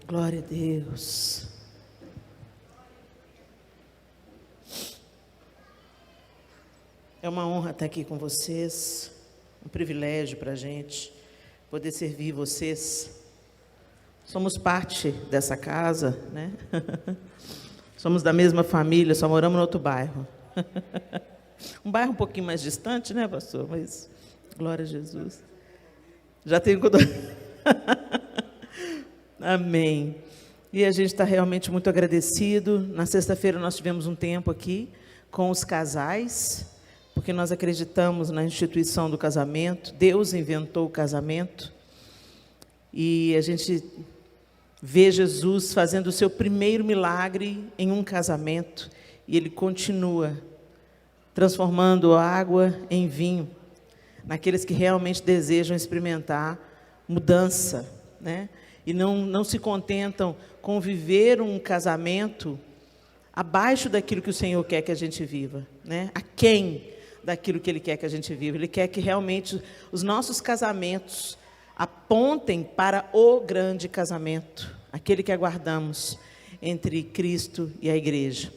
Glória a Deus. É uma honra estar aqui com vocês, um privilégio para a gente poder servir vocês. Somos parte dessa casa, né? Somos da mesma família, só moramos no outro bairro. Um bairro um pouquinho mais distante, né, pastor? Mas, glória a Jesus. Já tenho... Amém. E a gente está realmente muito agradecido. Na sexta-feira nós tivemos um tempo aqui com os casais, porque nós acreditamos na instituição do casamento. Deus inventou o casamento. E a gente vê Jesus fazendo o seu primeiro milagre em um casamento. E Ele continua transformando a água em vinho, naqueles que realmente desejam experimentar mudança, né? E não se contentam com viver um casamento abaixo daquilo que o Senhor quer que a gente viva, né? Aquém daquilo que Ele quer que a gente viva. Ele quer que realmente os nossos casamentos apontem para o grande casamento, aquele que aguardamos entre Cristo e a igreja.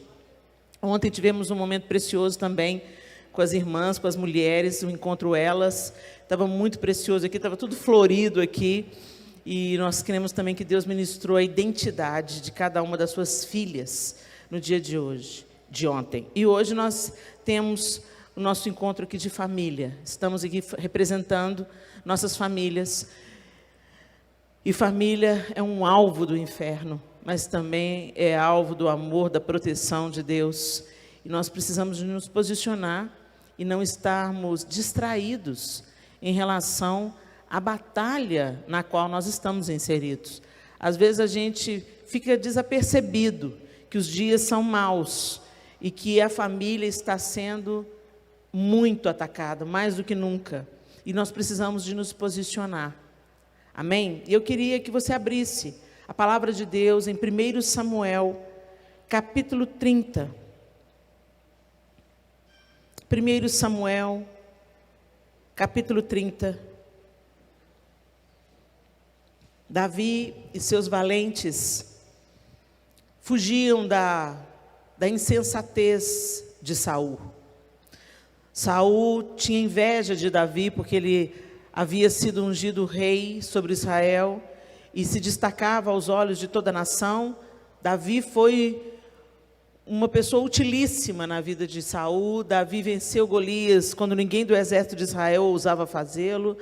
Ontem tivemos um momento precioso também com as irmãs, com as mulheres, o encontro elas. Estava muito precioso aqui, estava tudo florido aqui. E nós queremos também que Deus ministrou a identidade de cada uma das suas filhas no dia de hoje, de ontem. E hoje nós temos o nosso encontro aqui de família. Estamos aqui representando nossas famílias. E família é um alvo do inferno, mas também é alvo do amor, da proteção de Deus. E nós precisamos de nos posicionar e não estarmos distraídos em relação à batalha na qual nós estamos inseridos. Às vezes a gente fica desapercebido que os dias são maus e que a família está sendo muito atacada, mais do que nunca. E nós precisamos de nos posicionar. Amém? E eu queria que você abrisse a palavra de Deus em 1 Samuel, capítulo 30. 1 Samuel, capítulo 30. Davi e seus valentes fugiam da insensatez de Saul. Saul tinha inveja de Davi porque ele havia sido ungido rei sobre Israel e se destacava aos olhos de toda a nação. Davi foi uma pessoa utilíssima na vida de Saul. Davi venceu Golias quando ninguém do exército de Israel ousava fazê-lo.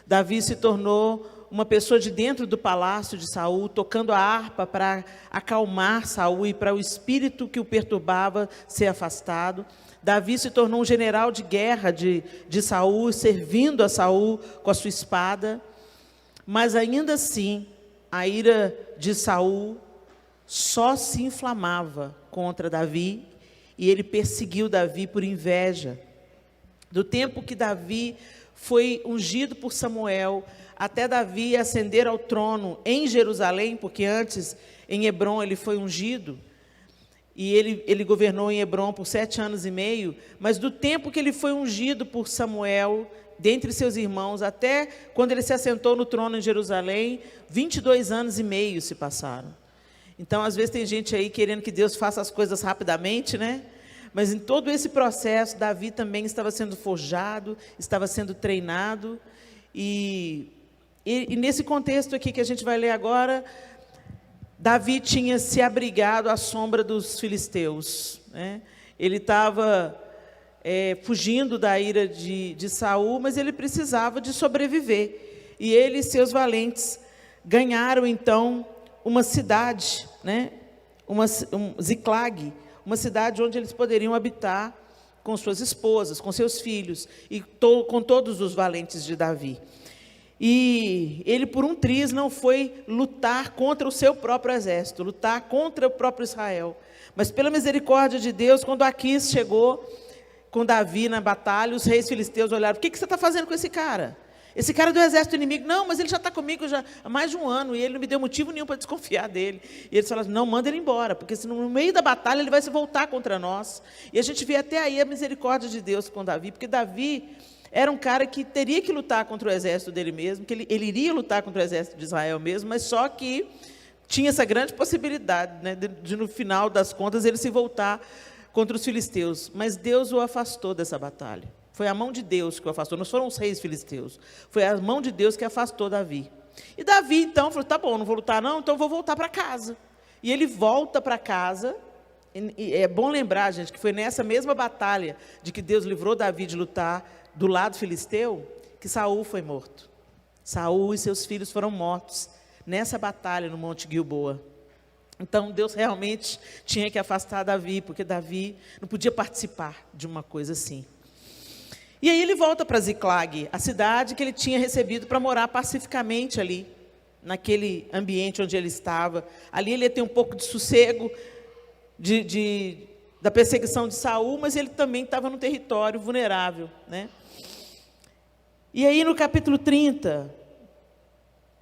Davi se tornou uma pessoa de dentro do palácio de Saul, tocando a harpa para acalmar Saul e para o espírito que o perturbava ser afastado. Davi se tornou um general de guerra de Saul, servindo a Saul com a sua espada. Mas ainda assim, a ira de Saul só se inflamava contra Davi, e ele perseguiu Davi por inveja. Do tempo que Davi foi ungido por Samuel, até Davi ascender ao trono em Jerusalém, porque antes em Hebrom ele foi ungido, e ele governou em Hebrom por 7 anos e meio, mas do tempo que ele foi ungido por Samuel, dentre seus irmãos, até quando ele se assentou no trono em Jerusalém, 22 anos e meio se passaram. Então, às vezes tem gente aí querendo que Deus faça as coisas rapidamente, né? Mas em todo esse processo, Davi também estava sendo forjado, estava sendo treinado, e nesse contexto aqui que a gente vai ler agora, Davi tinha se abrigado à sombra dos filisteus, né? Ele estava fugindo da ira de Saul, mas ele precisava de sobreviver. E ele e seus valentes ganharam, então, uma cidade, né? Ziclag, uma cidade onde eles poderiam habitar com suas esposas, com seus filhos, e com todos os valentes de Davi. E ele, por um triz, não foi lutar contra o seu próprio exército, lutar contra o próprio Israel. Mas, pela misericórdia de Deus, quando Aquis chegou com Davi na batalha, os reis filisteus olharam: o que você está fazendo com esse cara? Esse cara é do exército inimigo. Não, mas ele já está comigo já há mais de 1 ano, e ele não me deu motivo nenhum para desconfiar dele. E eles falaram: não, manda ele embora, porque senão no meio da batalha ele vai se voltar contra nós. E a gente vê até aí a misericórdia de Deus com Davi, porque Davi era um cara que teria que lutar contra o exército dele mesmo, que ele iria lutar contra o exército de Israel mesmo, mas só que tinha essa grande possibilidade, né, de no final das contas ele se voltar contra os filisteus, mas Deus o afastou dessa batalha. Foi a mão de Deus que o afastou, não foram os reis filisteus, foi a mão de Deus que afastou Davi. E Davi então falou, tá bom, não vou lutar não, então vou voltar para casa. E ele volta para casa, e é bom lembrar, gente, que foi nessa mesma batalha de que Deus livrou Davi de lutar do lado filisteu, que Saul foi morto. Saul e seus filhos foram mortos nessa batalha no Monte Gilboa. Então Deus realmente tinha que afastar Davi, porque Davi não podia participar de uma coisa assim. E aí ele volta para Ziclag, a cidade que ele tinha recebido para morar pacificamente ali, naquele ambiente onde ele estava. Ali ele ia ter um pouco de sossego da perseguição de Saul, mas ele também estava num território vulnerável, né? E aí no capítulo 30,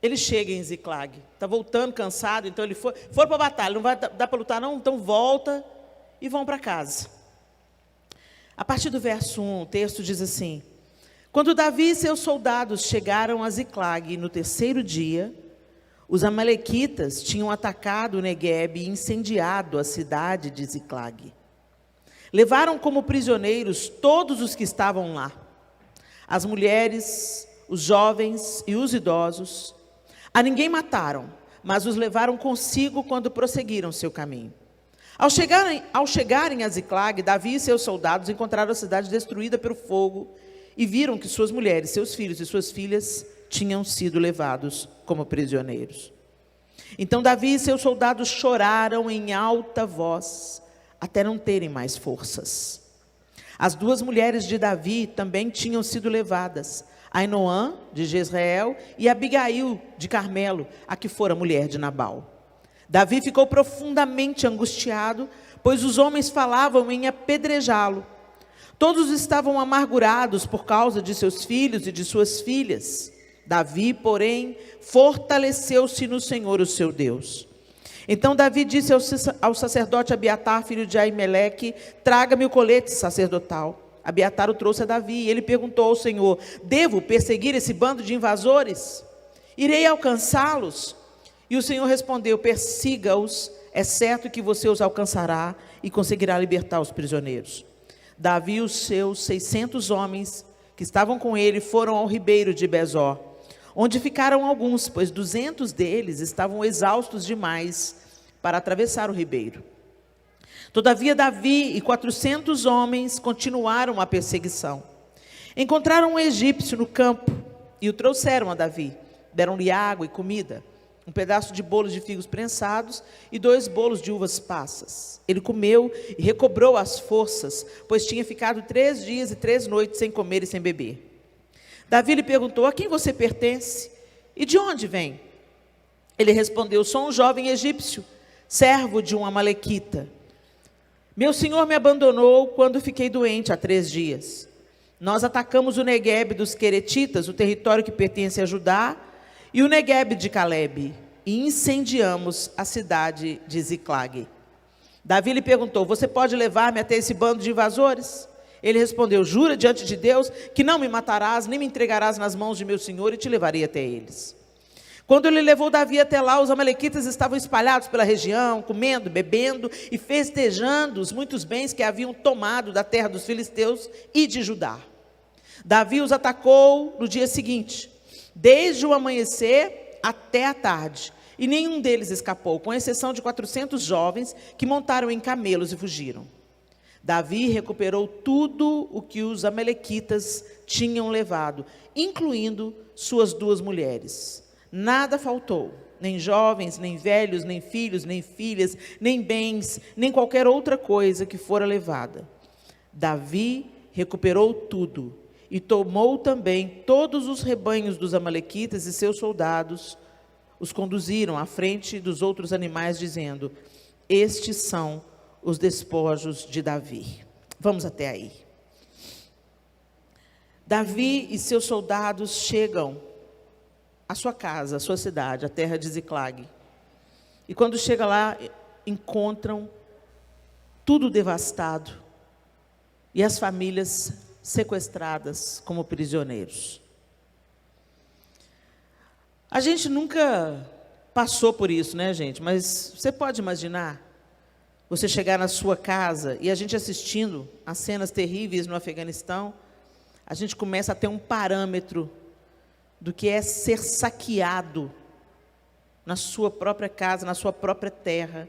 ele chega em Ziclag, está voltando cansado, então ele foi para a batalha, não vai dar para lutar não, então volta e vão para casa. A partir do verso 1, o texto diz assim: quando Davi e seus soldados chegaram a Ziclag no terceiro dia, os amalequitas tinham atacado o Neguebe e incendiado a cidade de Ziclag. Levaram como prisioneiros todos os que estavam lá, as mulheres, os jovens e os idosos. A ninguém mataram, mas os levaram consigo quando prosseguiram seu caminho. Ao chegarem a Ziclag, Davi e seus soldados encontraram a cidade destruída pelo fogo e viram que suas mulheres, seus filhos e suas filhas tinham sido levados como prisioneiros. Então Davi e seus soldados choraram em alta voz, até não terem mais forças. As duas mulheres de Davi também tinham sido levadas, Ainoã, de Jezreel, e Abigail, de Carmelo, a que fora mulher de Nabal. Davi ficou profundamente angustiado, pois os homens falavam em apedrejá-lo. Todos estavam amargurados por causa de seus filhos e de suas filhas. Davi, porém, fortaleceu-se no Senhor, o seu Deus. Então Davi disse ao sacerdote Abiatar, filho de Aimeleque: traga-me o colete sacerdotal. Abiatar o trouxe a Davi, e ele perguntou ao Senhor: devo perseguir esse bando de invasores? Irei alcançá-los? E o Senhor respondeu: persiga-os, é certo que você os alcançará e conseguirá libertar os prisioneiros. Davi e os seus 600 homens que estavam com ele foram ao ribeiro de Besor, onde ficaram alguns, pois 200 deles estavam exaustos demais para atravessar o ribeiro. Todavia Davi e 400 homens continuaram a perseguição. Encontraram um egípcio no campo e o trouxeram a Davi. Deram-lhe água e comida, um pedaço de bolos de figos prensados e 2 bolos de uvas passas. Ele comeu e recobrou as forças, pois tinha ficado 3 dias e 3 noites sem comer e sem beber. Davi lhe perguntou: a quem você pertence? E de onde vem? Ele respondeu: sou um jovem egípcio, servo de um amalequita. Meu senhor me abandonou quando fiquei doente há 3 dias. Nós atacamos o Neguebe dos Queretitas, o território que pertence a Judá, e o Neguebe de Calebe, e incendiamos a cidade de Ziclag. Davi lhe perguntou: você pode levar-me até esse bando de invasores? Ele respondeu: jura diante de Deus que não me matarás, nem me entregarás nas mãos de meu senhor, e te levarei até eles. Quando ele levou Davi até lá, os amalequitas estavam espalhados pela região, comendo, bebendo e festejando os muitos bens que haviam tomado da terra dos filisteus e de Judá. Davi os atacou no dia seguinte, desde o amanhecer até a tarde, e nenhum deles escapou, com exceção de 400 jovens que montaram em camelos e fugiram. Davi recuperou tudo o que os amalequitas tinham levado, incluindo suas 2 mulheres. Nada faltou, nem jovens, nem velhos, nem filhos, nem filhas, nem bens, nem qualquer outra coisa que fora levada. Davi recuperou tudo e tomou também todos os rebanhos dos amalequitas, e seus soldados os conduziram à frente dos outros animais, dizendo: estes são os despojos de Davi. Vamos até aí. Davi e seus soldados chegam à sua casa, à sua cidade, a terra de Ziclag. E quando chega lá, encontram tudo devastado e as famílias sequestradas como prisioneiros. A gente nunca passou por isso, né, gente? Mas você pode imaginar você chegar na sua casa e a gente assistindo as cenas terríveis no Afeganistão, a gente começa a ter um parâmetro do que é ser saqueado na sua própria casa, na sua própria terra,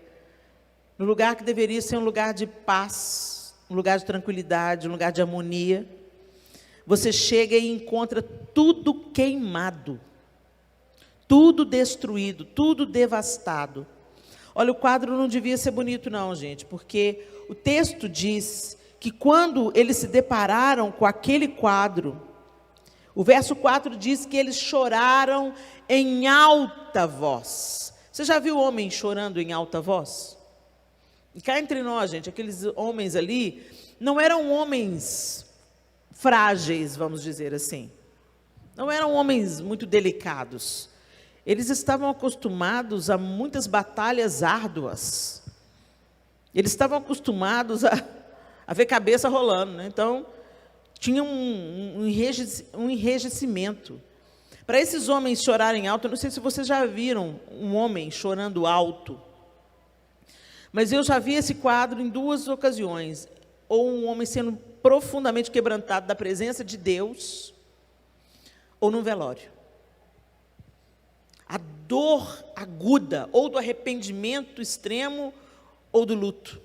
no lugar que deveria ser um lugar de paz, um lugar de tranquilidade, um lugar de harmonia. Você chega e encontra tudo queimado, tudo destruído, tudo devastado. Olha, o quadro não devia ser bonito não, gente, porque o texto diz que quando eles se depararam com aquele quadro, o verso 4 diz que eles choraram em alta voz. Você já viu homem chorando em alta voz? E cá entre nós, gente, aqueles homens ali não eram homens frágeis, vamos dizer assim. Não eram homens muito delicados. Eles estavam acostumados a muitas batalhas árduas. Eles estavam acostumados a ver cabeça rolando, né? Então, tinha um enrijecimento. Para esses homens chorarem alto, eu não sei se vocês já viram um homem chorando alto, mas eu já vi esse quadro em 2 ocasiões. Ou um homem sendo profundamente quebrantado da presença de Deus, ou num velório. A dor aguda, ou do arrependimento extremo, ou do luto.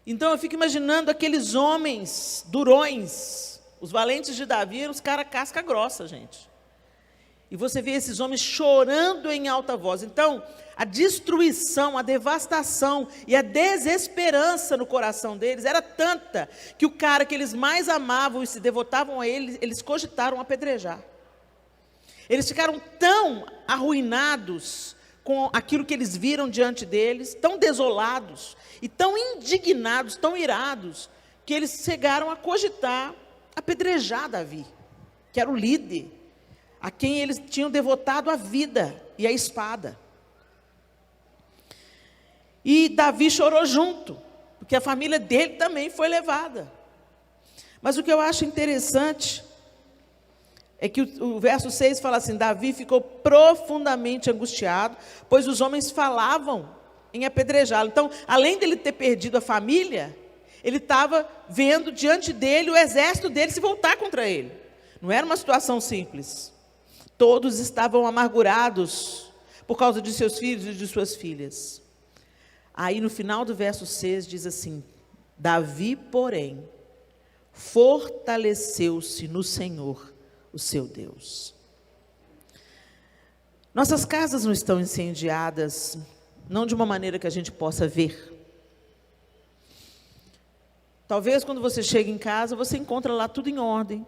Então eu fico imaginando aqueles homens durões, os valentes de Davi, os caras casca grossa, gente. E você vê esses homens chorando em alta voz. Então, a destruição, a devastação e a desesperança no coração deles era tanta que o cara que eles mais amavam e se devotavam a ele, eles cogitaram apedrejar. Eles ficaram tão arruinados com aquilo que eles viram diante deles, tão desolados e tão indignados, tão irados, que eles chegaram a cogitar apedrejar Davi, que era o líder, a quem eles tinham devotado a vida e a espada. E Davi chorou junto, porque a família dele também foi levada. Mas o que eu acho interessante é que o verso 6 fala assim: Davi ficou profundamente angustiado, pois os homens falavam em apedrejá-lo. Então, além dele ter perdido a família, ele estava vendo diante dele o exército dele se voltar contra ele. Não era uma situação simples. Todos estavam amargurados por causa de seus filhos e de suas filhas. Aí no final do verso 6 diz assim: Davi, porém, fortaleceu-se no Senhor, o seu Deus. Nossas casas não estão incendiadas, não de uma maneira que a gente possa ver. Talvez quando você chega em casa, você encontra lá tudo em ordem.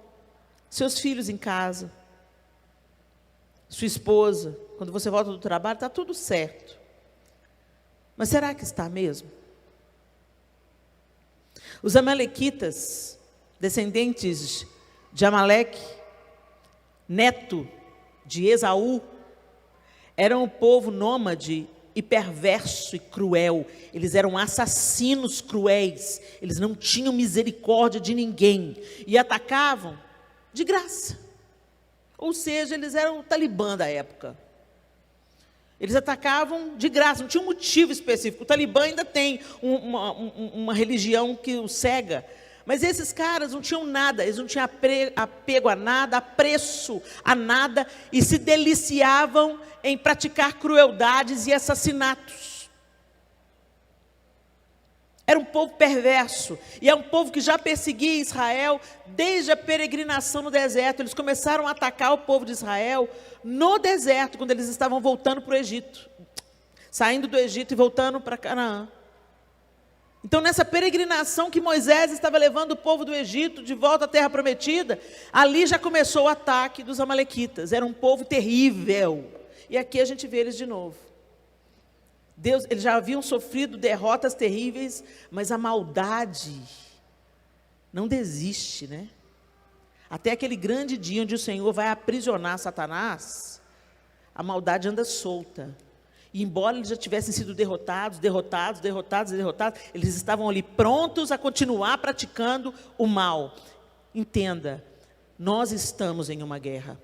Seus filhos em casa, sua esposa, quando você volta do trabalho, está tudo certo. Mas será que está mesmo? Os amalequitas, descendentes de Amaleque, neto de Esaú, eram um povo nômade e perverso e cruel. Eles eram assassinos cruéis. Eles não tinham misericórdia de ninguém e atacavam de graça. Ou seja, eles eram o Talibã da época. Eles atacavam de graça, não tinha um motivo específico. O Talibã ainda tem uma religião que o cega. Mas esses caras não tinham nada, eles não tinham apego a nada, apreço a nada, e se deliciavam em praticar crueldades e assassinatos. Era um povo perverso, e é um povo que já perseguia Israel desde a peregrinação no deserto. Eles começaram a atacar o povo de Israel no deserto, quando eles estavam voltando para o Egito, saindo do Egito e voltando para Canaã. Então, nessa peregrinação que Moisés estava levando o povo do Egito de volta à terra prometida, ali já começou o ataque dos amalequitas. Era um povo terrível, e aqui a gente vê eles de novo. Eles já haviam sofrido derrotas terríveis, mas a maldade não desiste, né? Até aquele grande dia onde o Senhor vai aprisionar Satanás, a maldade anda solta. E embora eles já tivessem sido derrotados, eles estavam ali prontos a continuar praticando o mal. Entenda, nós estamos em uma guerra.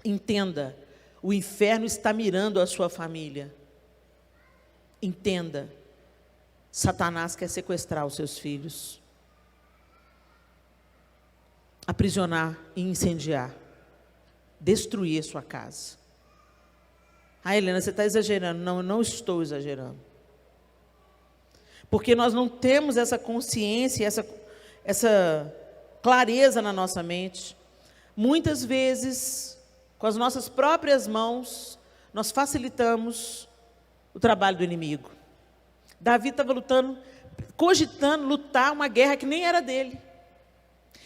Entenda, O inferno está mirando a sua família. Entenda, Satanás quer sequestrar os seus filhos, aprisionar e incendiar, destruir a sua casa. Ah, Helena, você está exagerando. Não, eu não estou exagerando. Porque nós não temos essa consciência, essa clareza na nossa mente. Muitas vezes, com as nossas próprias mãos, nós facilitamos o trabalho do inimigo. Davi estava cogitando lutar uma guerra que nem era dele.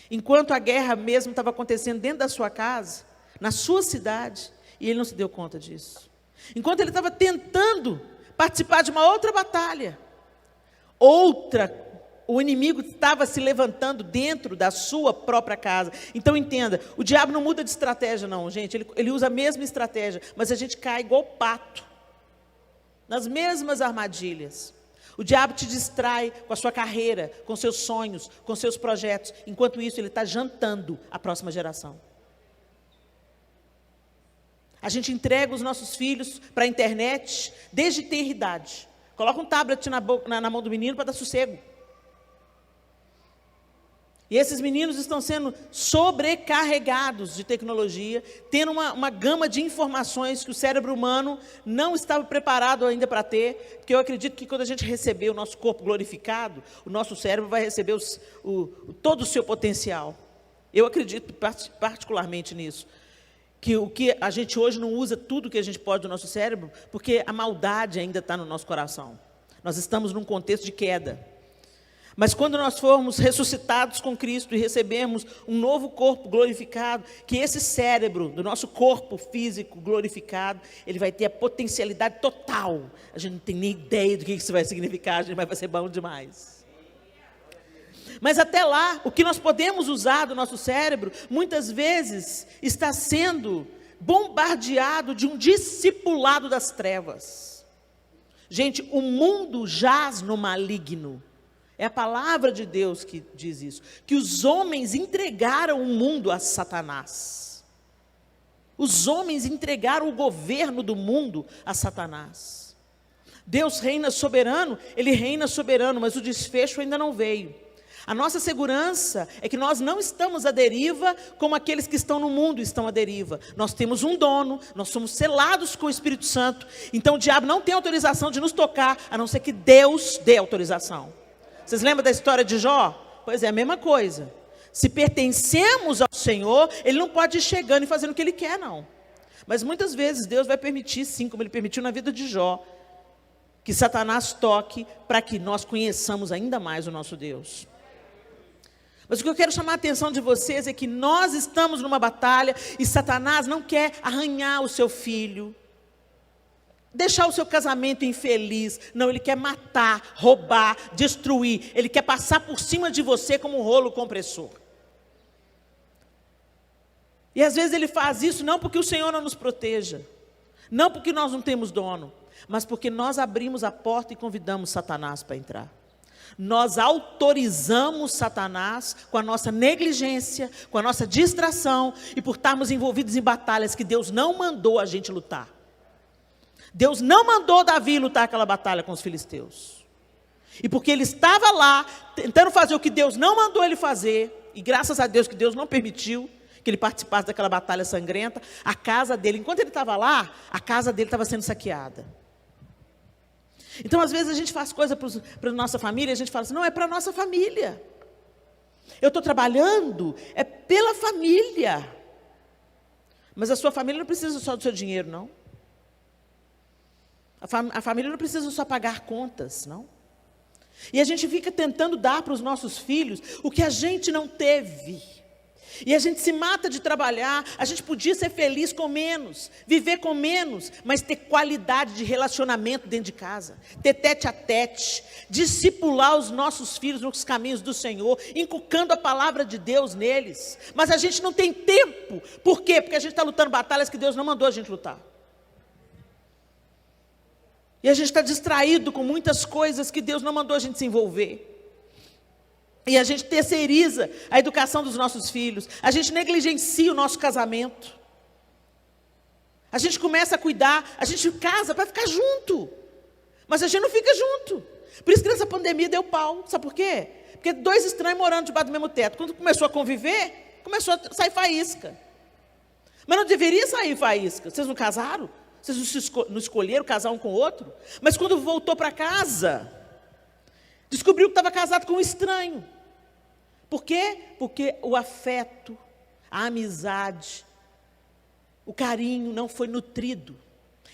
Enquanto a guerra mesmo estava acontecendo dentro da sua casa, na sua cidade, e ele não se deu conta disso. Enquanto ele estava tentando participar de uma outra batalha, o inimigo estava se levantando dentro da sua própria casa. Então entenda, o diabo não muda de estratégia não, gente, ele usa a mesma estratégia, mas a gente cai igual pato, nas mesmas armadilhas. O diabo te distrai com a sua carreira, com seus sonhos, com seus projetos, enquanto isso ele está jantando a próxima geração. A gente entrega os nossos filhos para a internet desde ter idade. Coloca um tablet na mão do menino para dar sossego. E esses meninos estão sendo sobrecarregados de tecnologia, tendo uma gama de informações que o cérebro humano não estava preparado ainda para ter, porque eu acredito que quando a gente receber o nosso corpo glorificado, o nosso cérebro vai receber todo o seu potencial. Eu acredito particularmente nisso. Que o que a gente hoje não usa tudo que a gente pode do nosso cérebro, porque a maldade ainda está no nosso coração. Nós estamos num contexto de queda. Mas quando nós formos ressuscitados com Cristo e recebemos um novo corpo glorificado, que esse cérebro do nosso corpo físico glorificado, ele vai ter a potencialidade total. A gente não tem nem ideia do que isso vai significar, mas vai ser bom demais. Mas até lá, o que nós podemos usar do nosso cérebro, muitas vezes está sendo bombardeado de um discipulado das trevas. Gente, o mundo jaz no maligno. É a palavra de Deus que diz isso. Que os homens entregaram o mundo a Satanás. Os homens entregaram o governo do mundo a Satanás. Deus reina soberano, Ele reina soberano, mas o desfecho ainda não veio. A nossa segurança é que nós não estamos à deriva como aqueles que estão no mundo estão à deriva. Nós temos um dono, nós somos selados com o Espírito Santo. Então o diabo não tem autorização de nos tocar, a não ser que Deus dê autorização. Vocês lembram da história de Jó? Pois é, a mesma coisa. Se pertencemos ao Senhor, Ele não pode ir chegando e fazendo o que Ele quer, não. Mas muitas vezes Deus vai permitir, sim, como Ele permitiu na vida de Jó, que Satanás toque para que nós conheçamos ainda mais o nosso Deus. Mas o que eu quero chamar a atenção de vocês é que nós estamos numa batalha e Satanás não quer arranhar o seu filho, deixar o seu casamento infeliz. Não, ele quer matar, roubar, destruir. Ele quer passar por cima de você como um rolo compressor. E às vezes ele faz isso não porque o Senhor não nos proteja, não porque nós não temos dono, mas porque nós abrimos a porta e convidamos Satanás para entrar. Nós autorizamos Satanás com a nossa negligência, com a nossa distração e por estarmos envolvidos em batalhas que Deus não mandou a gente lutar. Deus não mandou Davi lutar aquela batalha com os filisteus. E porque ele estava lá, tentando fazer o que Deus não mandou ele fazer, e graças a Deus que Deus não permitiu que ele participasse daquela batalha sangrenta, a casa dele, enquanto ele estava lá, a casa dele estava sendo saqueada. Então, às vezes, a gente faz coisa para a nossa família, a gente fala assim, não, é para a nossa família. Eu estou trabalhando, é pela família. Mas a sua família não precisa só do seu dinheiro, não. A família não precisa só pagar contas, não. E a gente fica tentando dar para os nossos filhos o que a gente não teve. E a gente se mata de trabalhar, a gente podia ser feliz com menos, viver com menos, mas ter qualidade de relacionamento dentro de casa, ter tete a tete, discipular os nossos filhos nos caminhos do Senhor, inculcando a palavra de Deus neles. Mas a gente não tem tempo, por quê? Porque a gente está lutando batalhas que Deus não mandou a gente lutar. E a gente está distraído com muitas coisas que Deus não mandou a gente se envolver. E a gente terceiriza a educação dos nossos filhos. A gente negligencia o nosso casamento. A gente começa a cuidar, a gente casa para ficar junto. Mas a gente não fica junto. Por isso que nessa pandemia deu pau. Sabe por quê? Porque 2 estranhos morando debaixo do mesmo teto. Quando começou a conviver, começou a sair faísca. Mas não deveria sair faísca. Vocês não casaram? Vocês não escolheram casar um com o outro? Mas quando voltou para casa, descobriu que estava casado com um estranho. Por quê? Porque o afeto, a amizade, o carinho não foi nutrido.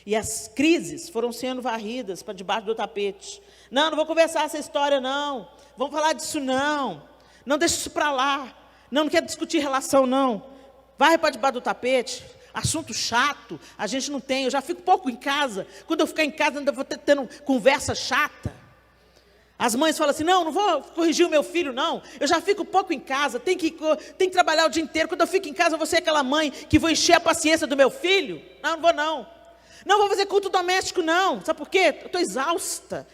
E as crises foram sendo varridas para debaixo do tapete. Não vou conversar essa história, não. Vamos falar disso, não. Não, deixa isso para lá. Não quero discutir relação, não. Vai para debaixo do tapete. Assunto chato, a gente não tem. Eu já fico pouco em casa. Quando eu ficar em casa, ainda vou tendo conversa chata. As mães falam assim, não vou corrigir o meu filho, não. Eu já fico pouco em casa, tem que trabalhar o dia inteiro. Quando eu fico em casa, eu vou ser aquela mãe que vou encher a paciência do meu filho. Não vou, não. Não vou fazer culto doméstico, não. Sabe por quê? Eu estou exausta.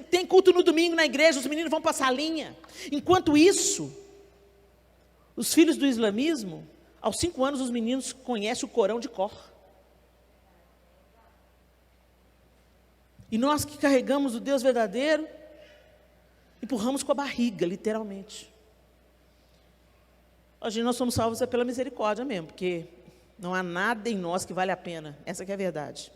Tem culto no domingo na igreja, os meninos vão para a salinha. Enquanto isso, os filhos do islamismo, aos 5 anos, os meninos conhecem o Corão de cor. E nós que carregamos o Deus verdadeiro, empurramos com a barriga, literalmente. Hoje nós somos salvos pela misericórdia mesmo, porque não há nada em nós que vale a pena. Essa que é a verdade.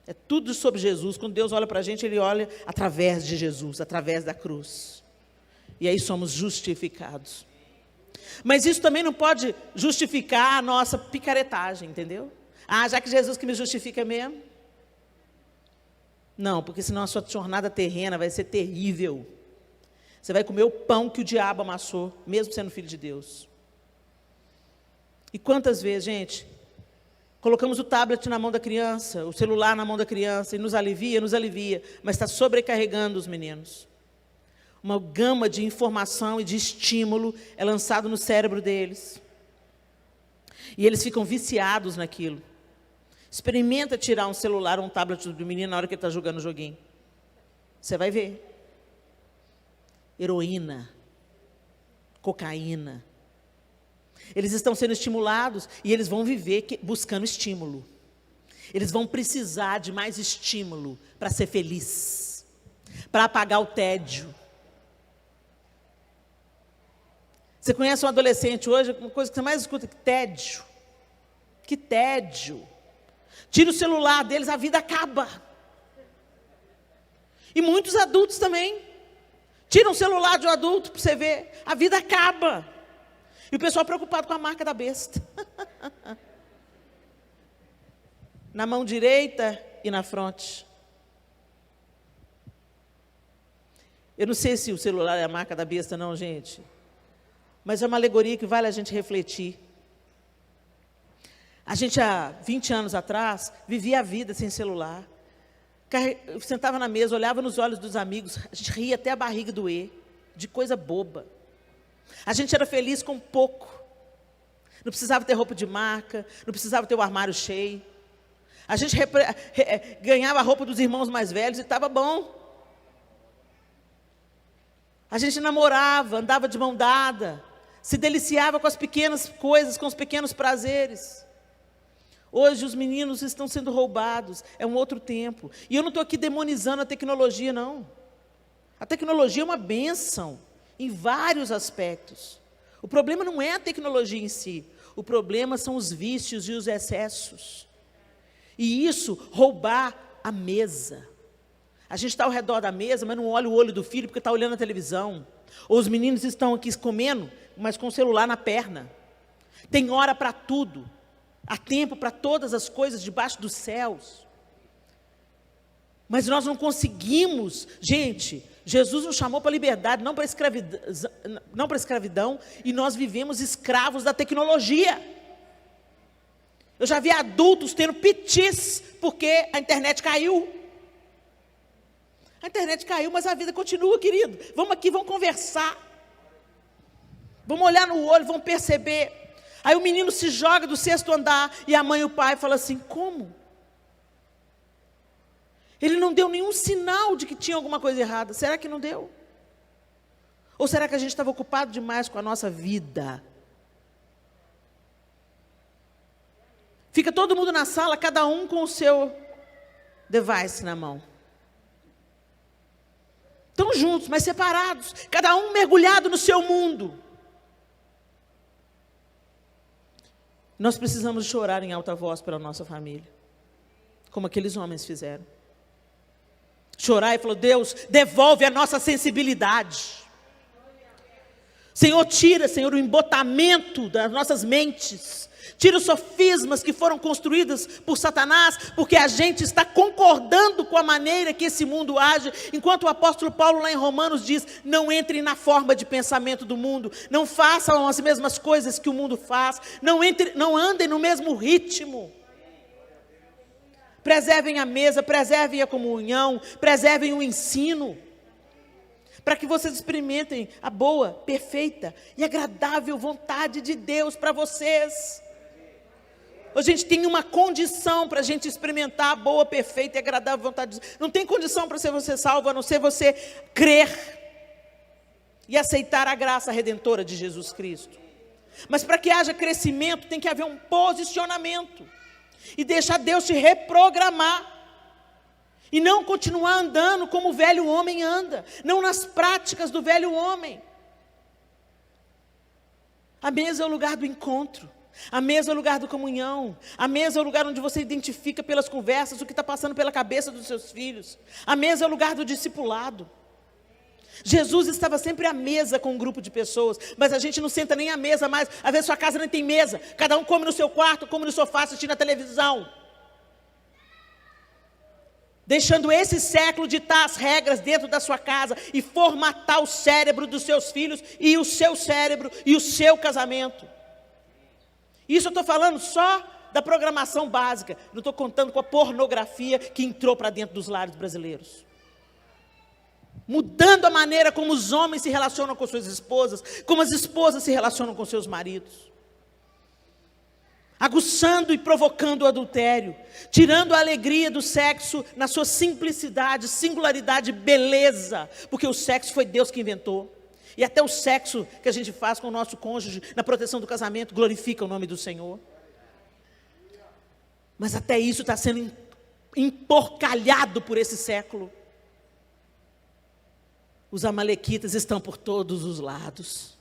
É tudo sobre Jesus. Quando Deus olha para a gente, Ele olha através de Jesus, através da cruz. E aí somos justificados. Mas isso também não pode justificar a nossa picaretagem, entendeu? Já que Jesus que me justifica mesmo. Não, porque senão a sua jornada terrena vai ser terrível. Você vai comer o pão que o diabo amassou, mesmo sendo filho de Deus. E quantas vezes, gente, colocamos o tablet na mão da criança, o celular na mão da criança, e nos alivia, mas está sobrecarregando os meninos. Uma gama de informação e de estímulo é lançado no cérebro deles. E eles ficam viciados naquilo. Experimenta tirar um celular ou um tablet do menino na hora que ele está jogando o joguinho. Você vai ver. Heroína, cocaína. Eles estão sendo estimulados e eles vão viver buscando estímulo. Eles vão precisar de mais estímulo para ser feliz, para apagar o tédio. Você conhece um adolescente hoje, uma coisa que você mais escuta, que tédio. Que tédio. Tira o celular deles, a vida acaba. E muitos adultos também. Tira um celular de um adulto para você ver, a vida acaba. E o pessoal preocupado com a marca da besta. Na mão direita e na fronte. Eu não sei se o celular é a marca da besta, não, gente. Mas é uma alegoria que vale a gente refletir. A gente, há 20 anos atrás, vivia a vida sem celular. Sentava na mesa, olhava nos olhos dos amigos, a gente ria até a barriga doer, de coisa boba. A gente era feliz com pouco. Não precisava ter roupa de marca, não precisava ter o armário cheio. A gente ganhava a roupa dos irmãos mais velhos e estava bom. A gente namorava, andava de mão dada, se deliciava com as pequenas coisas, com os pequenos prazeres. Hoje os meninos estão sendo roubados, é um outro tempo. E eu não estou aqui demonizando a tecnologia, não. A tecnologia é uma bênção, em vários aspectos. O problema não é a tecnologia em si, o problema são os vícios e os excessos. E isso, roubar a mesa. A gente está ao redor da mesa, mas não olha o olho do filho porque está olhando a televisão. Ou os meninos estão aqui comendo, mas com o celular na perna. Tem hora para tudo. Há tempo para todas as coisas debaixo dos céus. Mas nós não conseguimos, gente, Jesus nos chamou para a liberdade, não para a escravidão, e nós vivemos escravos da tecnologia. Eu já vi adultos tendo pitis, porque a internet caiu. A internet caiu, mas a vida continua, querido. Vamos aqui, vamos conversar. Vamos olhar no olho, vamos perceber. Aí o menino se joga do 6º andar e a mãe e o pai falam assim, como? Ele não deu nenhum sinal de que tinha alguma coisa errada. Será que não deu? Ou será que a gente estava ocupado demais com a nossa vida? Fica todo mundo na sala, cada um com o seu device na mão. Estão juntos, mas separados, cada um mergulhado no seu mundo. Nós precisamos chorar em alta voz pela nossa família, como aqueles homens fizeram. Chorar e falar: Deus, devolve a nossa sensibilidade. Senhor, tira, Senhor, o embotamento das nossas mentes. Tira os sofismas que foram construídos por Satanás, porque a gente está concordando com a maneira que esse mundo age, enquanto o apóstolo Paulo lá em Romanos diz: não entrem na forma de pensamento do mundo, não façam as mesmas coisas que o mundo faz, não andem no mesmo ritmo. Preservem a mesa, preservem a comunhão, preservem o ensino, para que vocês experimentem a boa, perfeita e agradável vontade de Deus para vocês. A gente tem uma condição para a gente experimentar a boa, perfeita e agradável vontade de Deus. Não tem condição para ser você salvo, a não ser você crer e aceitar a graça redentora de Jesus Cristo. Mas para que haja crescimento, tem que haver um posicionamento. E deixar Deus te reprogramar. E não continuar andando como o velho homem anda. Não nas práticas do velho homem. A mesa é o lugar do encontro. A mesa é o lugar da comunhão. A mesa é o lugar onde você identifica pelas conversas o que está passando pela cabeça dos seus filhos. A mesa é o lugar do discipulado. Jesus estava sempre à mesa com um grupo de pessoas, mas a gente não senta nem à mesa mais. Às vezes sua casa nem tem mesa, cada um come no seu quarto, come no sofá, assistindo a televisão. Deixando esse século ditar as regras dentro da sua casa e formatar o cérebro dos seus filhos e o seu cérebro e o seu casamento. Isso eu estou falando só da programação básica, não estou contando com a pornografia que entrou para dentro dos lares brasileiros. Mudando a maneira como os homens se relacionam com suas esposas, como as esposas se relacionam com seus maridos. Aguçando e provocando o adultério, tirando a alegria do sexo na sua simplicidade, singularidade, beleza, porque o sexo foi Deus que inventou. E até o sexo que a gente faz com o nosso cônjuge, na proteção do casamento, glorifica o nome do Senhor. Mas até isso está sendo emporcalhado por esse século. Os amalequitas estão por todos os lados.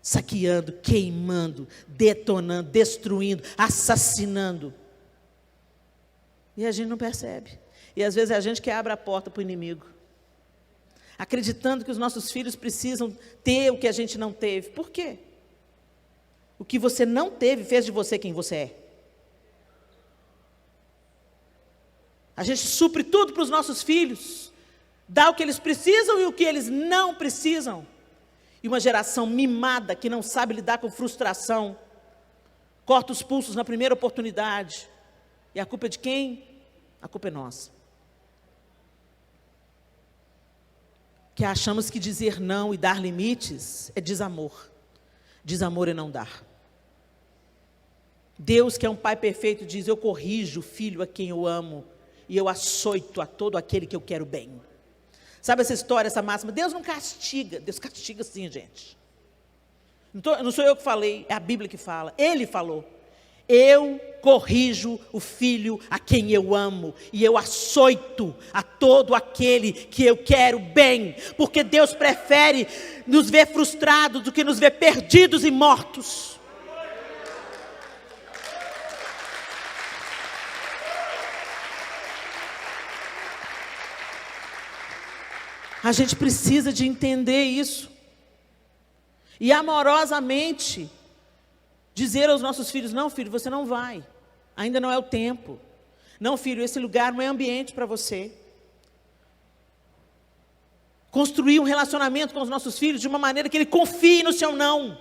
Saqueando, queimando, detonando, destruindo, assassinando. E a gente não percebe. E às vezes é a gente que abre a porta para o inimigo. Acreditando que os nossos filhos precisam ter o que a gente não teve. Por quê? O que você não teve fez de você quem você é. A gente supre tudo para os nossos filhos. Dá o que eles precisam e o que eles não precisam. E uma geração mimada que não sabe lidar com frustração. Corta os pulsos na primeira oportunidade. E a culpa é de quem? A culpa é nossa. Que achamos que dizer não e dar limites é desamor. Desamor é não dar. Deus, que é um Pai perfeito, diz: eu corrijo o filho a quem eu amo, e eu açoito a todo aquele que eu quero bem. Sabe essa história, essa máxima? Deus não castiga. Deus castiga sim, gente. Não sou eu que falei, é a Bíblia que fala. Ele falou: eu corrijo o filho a quem eu amo, e eu açoito a todo aquele que eu quero bem, porque Deus prefere nos ver frustrados do que nos ver perdidos e mortos. A gente precisa de entender isso. E amorosamente dizer aos nossos filhos: não, filho, você não vai. Ainda não é o tempo. Não, filho, esse lugar não é ambiente para você. Construir um relacionamento com os nossos filhos de uma maneira que ele confie no seu não.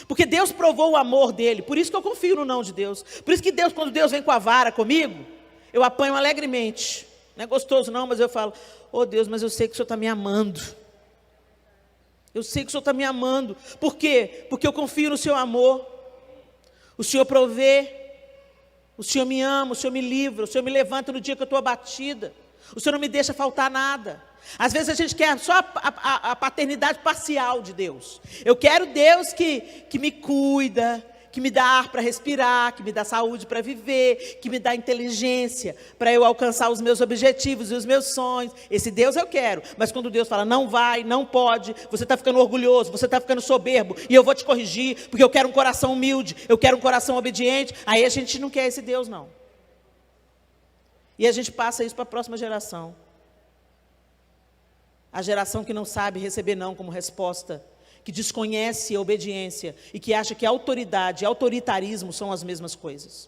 Porque Deus provou o amor dele. Por isso que eu confio no não de Deus. Por isso que Deus, quando Deus vem com a vara comigo, eu apanho alegremente. Não é gostoso não, mas eu falo: oh Deus, mas eu sei que o Senhor está me amando. Eu sei que o Senhor está me amando. Por quê? Porque eu confio no seu amor. O Senhor provê. O Senhor me ama, o Senhor me livra. O Senhor me levanta no dia que eu estou abatida. O Senhor não me deixa faltar nada. Às vezes a gente quer só a paternidade parcial de Deus. Eu quero Deus que me cuida, que me dá ar para respirar, que me dá saúde para viver, que me dá inteligência para eu alcançar os meus objetivos e os meus sonhos. Esse Deus eu quero. Mas quando Deus fala, não vai, não pode, você está ficando orgulhoso, você está ficando soberbo, e eu vou te corrigir, porque eu quero um coração humilde, eu quero um coração obediente, aí a gente não quer esse Deus, não. E a gente passa isso para a próxima geração. A geração que não sabe receber não como resposta, que desconhece a obediência e que acha que autoridade e autoritarismo são as mesmas coisas.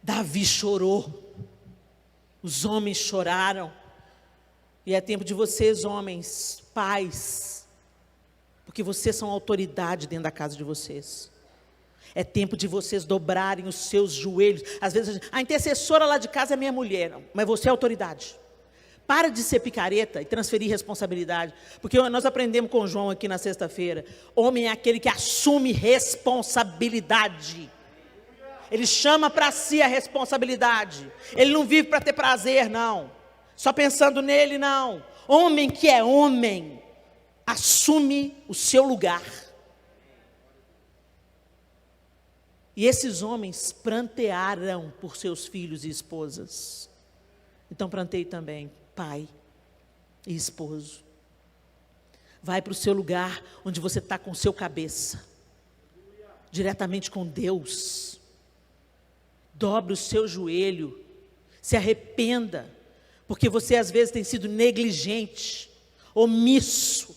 Davi chorou, os homens choraram, e é tempo de vocês, homens, pais, porque vocês são autoridade dentro da casa de vocês. É tempo de vocês dobrarem os seus joelhos. Às vezes a intercessora lá de casa é minha mulher, não, mas você é autoridade. Para de ser picareta e transferir responsabilidade. Porque nós aprendemos com o João aqui na sexta-feira. Homem é aquele que assume responsabilidade. Ele chama para si a responsabilidade. Ele não vive para ter prazer, não. Só pensando nele, não. Homem que é homem, assume o seu lugar. E esses homens prantearam por seus filhos e esposas. Então pranteie também, pai e esposo. Vai para o seu lugar onde você está com o seu cabeça, diretamente com Deus. Dobre o seu joelho, se arrependa, porque você às vezes tem sido negligente, omisso,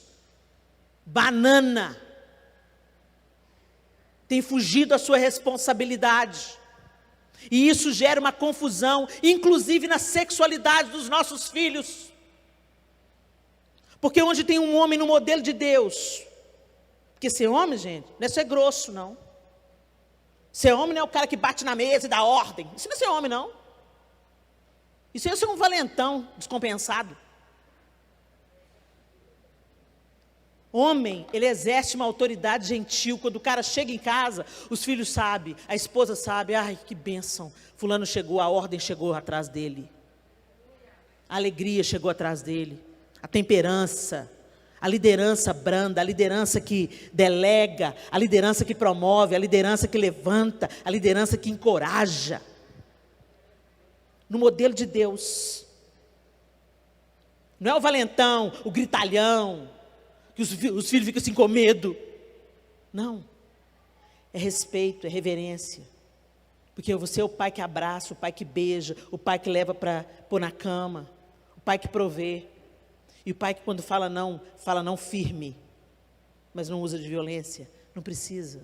banana, tem fugido da sua responsabilidade. E isso gera uma confusão, inclusive na sexualidade dos nossos filhos. Porque onde tem um homem no modelo de Deus, porque ser homem, gente, não é ser grosso, não. Ser homem não é o cara que bate na mesa e dá ordem. Isso não é ser homem, não. Isso é ser um valentão descompensado. Homem, ele exerce uma autoridade gentil. Quando o cara chega em casa, os filhos sabem, a esposa sabe, ai, que bênção, fulano chegou, a ordem chegou atrás dele. A alegria chegou atrás dele. A temperança, a liderança branda, a liderança que delega, a liderança que promove, a liderança que levanta, a liderança que encoraja. No modelo de Deus. Não é o valentão, o gritalhão, que os filhos ficam assim com medo. Não. É respeito, é reverência. Porque você é o pai que abraça, o pai que beija, o pai que leva para pôr na cama, o pai que provê. E o pai que quando fala não firme, mas não usa de violência. Não precisa.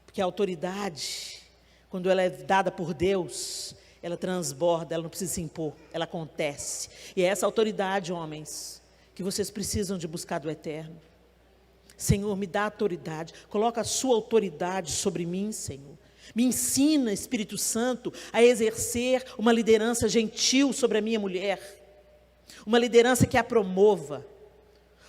Porque a autoridade, quando ela é dada por Deus, ela transborda, ela não precisa se impor, ela acontece. E é essa autoridade, homens, que vocês precisam de buscar do Eterno. Senhor, me dá autoridade, coloca a sua autoridade sobre mim, Senhor. Me ensina, Espírito Santo, a exercer uma liderança gentil sobre a minha mulher. Uma liderança que a promova.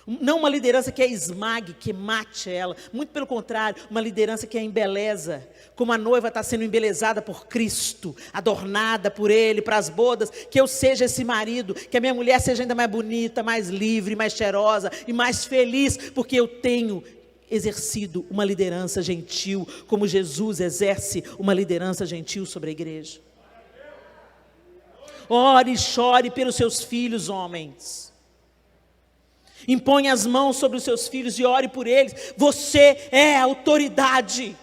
Não uma liderança que a esmague, que mate ela. Muito pelo contrário, uma liderança que a embeleza. Como a noiva está sendo embelezada por Cristo, adornada por Ele, para as bodas. Que eu seja esse marido, que a minha mulher seja ainda mais bonita, mais livre, mais cheirosa e mais feliz. Porque eu tenho exercido uma liderança gentil, como Jesus exerce uma liderança gentil sobre a igreja. Ore e chore pelos seus filhos, homens. Imponha as mãos sobre os seus filhos e ore por eles. Você é a autoridade.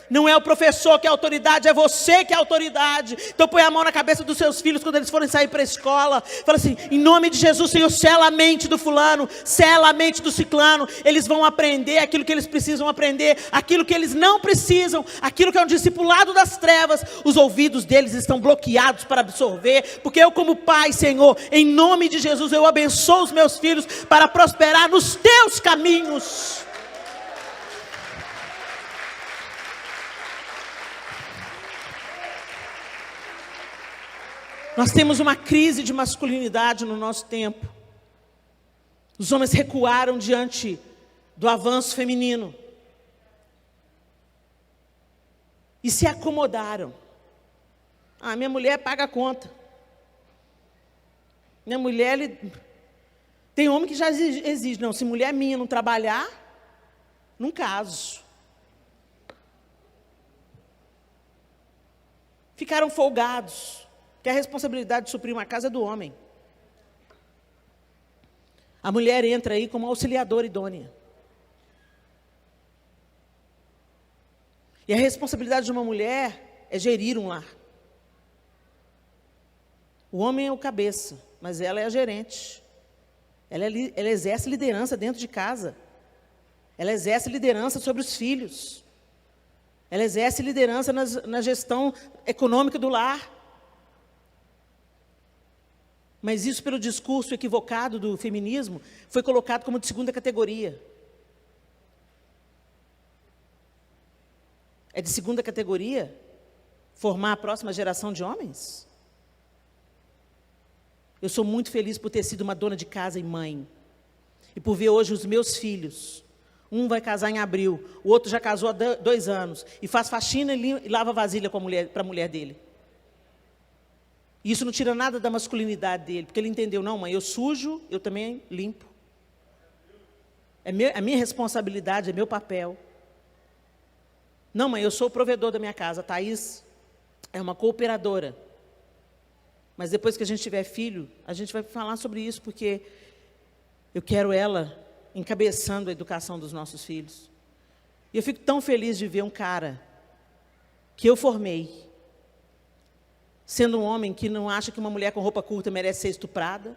Não é o professor que é a autoridade, é você que é a autoridade. Então põe a mão na cabeça dos seus filhos quando eles forem sair para a escola. Fala assim, em nome de Jesus, Senhor, sela a mente do fulano, sela a mente do ciclano. Eles vão aprender aquilo que eles precisam aprender, aquilo que eles não precisam, aquilo que é um discipulado das trevas. Os ouvidos deles estão bloqueados para absorver, porque eu como pai, Senhor, em nome de Jesus, eu abençoo os meus filhos para prosperar nos teus caminhos. Nós temos uma crise de masculinidade no nosso tempo. Os homens recuaram diante do avanço feminino. E se acomodaram. Ah, minha mulher paga a conta. Minha mulher, Tem homem que já exige, não, se mulher minha não trabalhar, não caso. Ficaram folgados, que a responsabilidade de suprir uma casa é do homem. A mulher entra aí como auxiliadora idônea. E a responsabilidade de uma mulher é gerir um lar. O homem é o cabeça, mas ela é a gerente. Ela exerce liderança dentro de casa. Ela exerce liderança sobre os filhos. Ela exerce liderança na gestão econômica do lar. Mas isso, pelo discurso equivocado do feminismo, foi colocado como de segunda categoria. É de segunda categoria formar a próxima geração de homens? Eu sou muito feliz por ter sido uma dona de casa e mãe. E por ver hoje os meus filhos. Um vai casar em abril, o outro já casou há 2 anos. E faz faxina e lava vasilha para a mulher dele. E isso não tira nada da masculinidade dele. Porque ele entendeu, não mãe, eu sujo, eu também limpo. É a minha responsabilidade, é meu papel. Não mãe, eu sou o provedor da minha casa. A Thaís é uma cooperadora. Mas depois que a gente tiver filho, a gente vai falar sobre isso, porque eu quero ela encabeçando a educação dos nossos filhos. E eu fico tão feliz de ver um cara que eu formei, sendo um homem que não acha que uma mulher com roupa curta merece ser estuprada,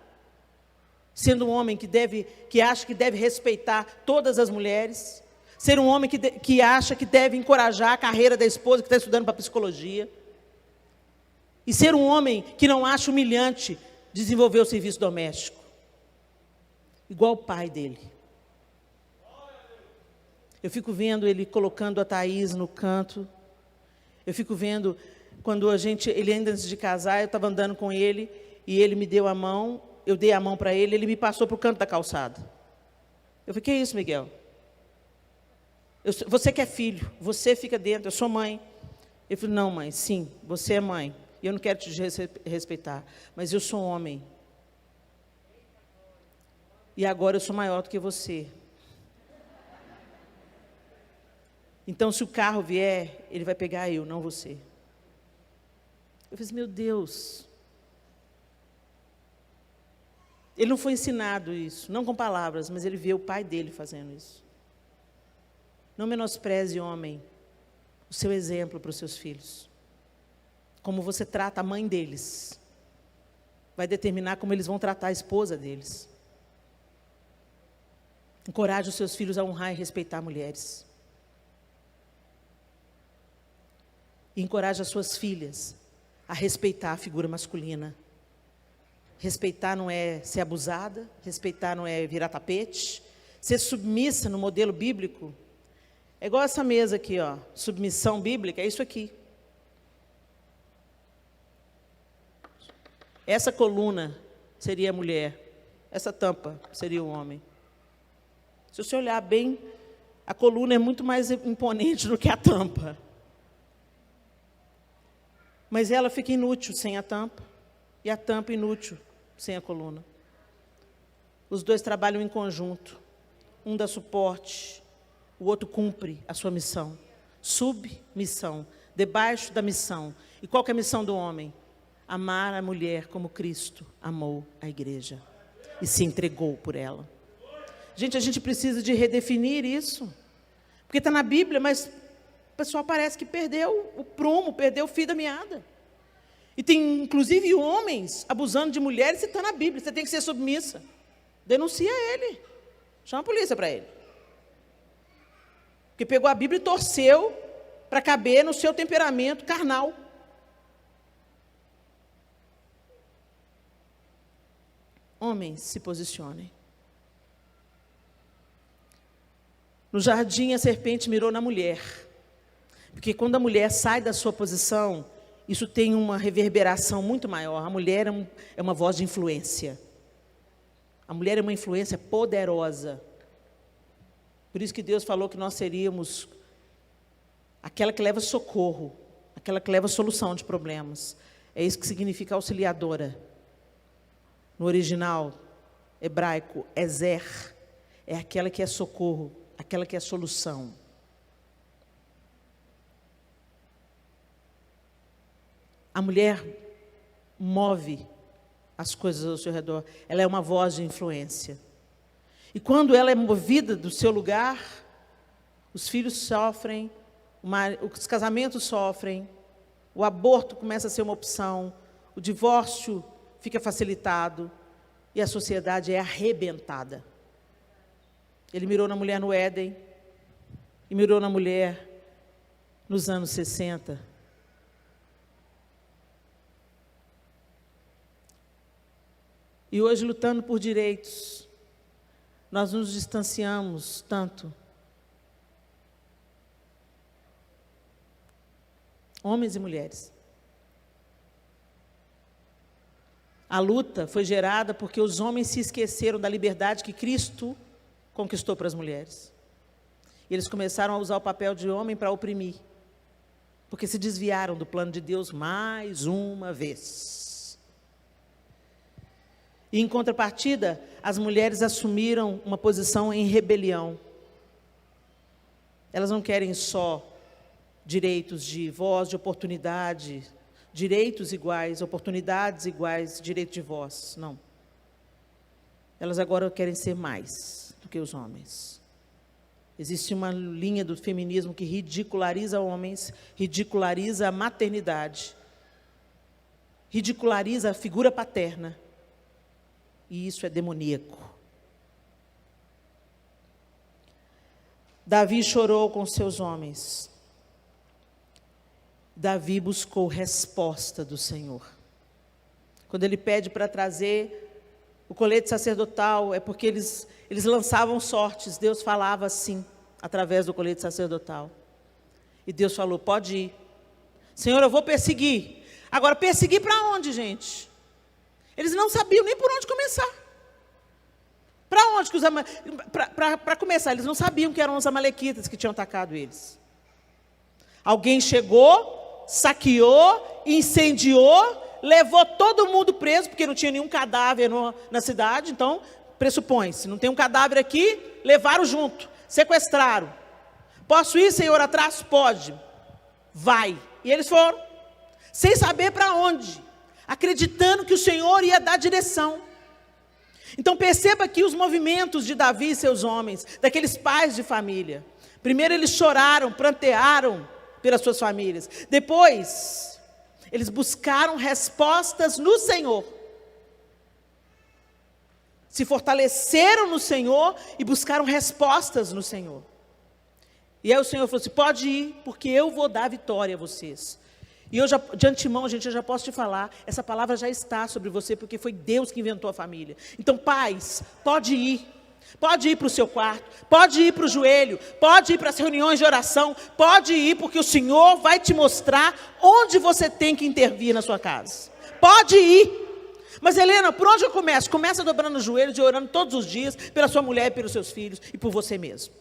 sendo um homem que acha que deve respeitar todas as mulheres, ser um homem que acha que deve encorajar a carreira da esposa que está estudando para psicologia, e ser um homem que não acha humilhante desenvolver o serviço doméstico, igual o pai dele. Eu fico vendo ele colocando a Thaís no canto. Eu fico vendo, quando ele ainda antes de casar, eu estava andando com ele, e ele me deu a mão, eu dei a mão para ele, ele me passou para o canto da calçada. Eu falei, que é isso, Miguel? Você que é filho, você fica dentro, eu sou mãe. Ele falou, não mãe, sim, você é mãe. E eu não quero te respeitar, mas eu sou homem. E agora eu sou maior do que você. Então, se o carro vier, ele vai pegar eu, não você. Eu falei, meu Deus. Ele não foi ensinado isso, não com palavras, mas ele vê o pai dele fazendo isso. Não menospreze, homem, o seu exemplo para os seus filhos. Como você trata a mãe deles, vai determinar como eles vão tratar a esposa deles. Encoraje os seus filhos a honrar e respeitar mulheres. E encoraje as suas filhas a respeitar a figura masculina. Respeitar não é ser abusada, respeitar não é virar tapete. Ser submissa no modelo bíblico é igual essa mesa aqui, ó. Submissão bíblica é isso aqui. Essa coluna seria a mulher, essa tampa seria o homem. Se você olhar bem, a coluna é muito mais imponente do que a tampa. Mas ela fica inútil sem a tampa, e a tampa inútil sem a coluna. Os dois trabalham em conjunto. Um dá suporte, o outro cumpre a sua missão. Submissão, debaixo da missão. E qual que é a missão do homem? Amar a mulher como Cristo amou a igreja e se entregou por ela. Gente, a gente precisa de redefinir isso. Porque está na Bíblia, mas o pessoal parece que perdeu o prumo, perdeu o fio da meada. E tem, inclusive, homens abusando de mulheres e está na Bíblia. Você tem que ser submissa. Denuncia ele. Chama a polícia para ele. Porque pegou a Bíblia e torceu para caber no seu temperamento carnal. Homens, se posicionem. No jardim, a serpente mirou na mulher. Porque quando a mulher sai da sua posição, isso tem uma reverberação muito maior. A mulher é uma voz de influência. A mulher é uma influência poderosa. Por isso que Deus falou que nós seríamos aquela que leva socorro, aquela que leva solução de problemas. É isso que significa auxiliadora. No original, hebraico, ezer, é aquela que é socorro, aquela que é solução. A mulher move as coisas ao seu redor. Ela é uma voz de influência. E quando ela é movida do seu lugar, os filhos sofrem, os casamentos sofrem, o aborto começa a ser uma opção, o divórcio fica facilitado e a sociedade é arrebentada. Ele mirou na mulher no Éden e mirou na mulher nos anos 60. E hoje, lutando por direitos, nós nos distanciamos tanto. Homens e mulheres. A luta foi gerada porque os homens se esqueceram da liberdade que Cristo conquistou para as mulheres. E eles começaram a usar o papel de homem para oprimir, porque se desviaram do plano de Deus mais uma vez. E, em contrapartida, as mulheres assumiram uma posição em rebelião. Elas não querem só direitos de voz, de oportunidade, direitos iguais, oportunidades iguais, direito de voz, não. Elas agora querem ser mais do que os homens. Existe uma linha do feminismo que ridiculariza homens, ridiculariza a maternidade, ridiculariza a figura paterna. E isso é demoníaco. Davi chorou com seus homens. Davi buscou resposta do Senhor. Quando ele pede para trazer o colete sacerdotal, é porque eles lançavam sortes. Deus falava assim, através do colete sacerdotal. E Deus falou, pode ir. Senhor, eu vou perseguir. Agora, perseguir para onde, gente? Eles não sabiam nem por onde começar. Para onde? Para começar, eles não sabiam que eram os amalequitas que tinham atacado eles. Alguém chegou, saqueou, incendiou, levou todo mundo preso, porque não tinha nenhum cadáver na cidade, então, pressupõe-se, não tem um cadáver aqui, levaram junto, sequestraram. Posso ir, Senhor, atrás? Pode. Vai. E eles foram, sem saber para onde, acreditando que o Senhor ia dar direção. Então perceba aqui os movimentos de Davi e seus homens, daqueles pais de família. Primeiro eles choraram, prantearam pelas suas famílias. Depois, eles buscaram respostas no Senhor. Se fortaleceram no Senhor e buscaram respostas no Senhor. E aí o Senhor falou assim, pode ir, porque eu vou dar vitória a vocês. E eu já, de antemão, gente, eu já posso te falar, essa palavra já está sobre você, porque foi Deus que inventou a família. Então, pais, pode ir para o seu quarto, pode ir para o joelho, pode ir para as reuniões de oração, pode ir, porque o Senhor vai te mostrar onde você tem que intervir na sua casa. Pode ir. Mas, Helena, por onde eu começo? Começa dobrando os joelhos e orando todos os dias pela sua mulher e pelos seus filhos e por você mesmo.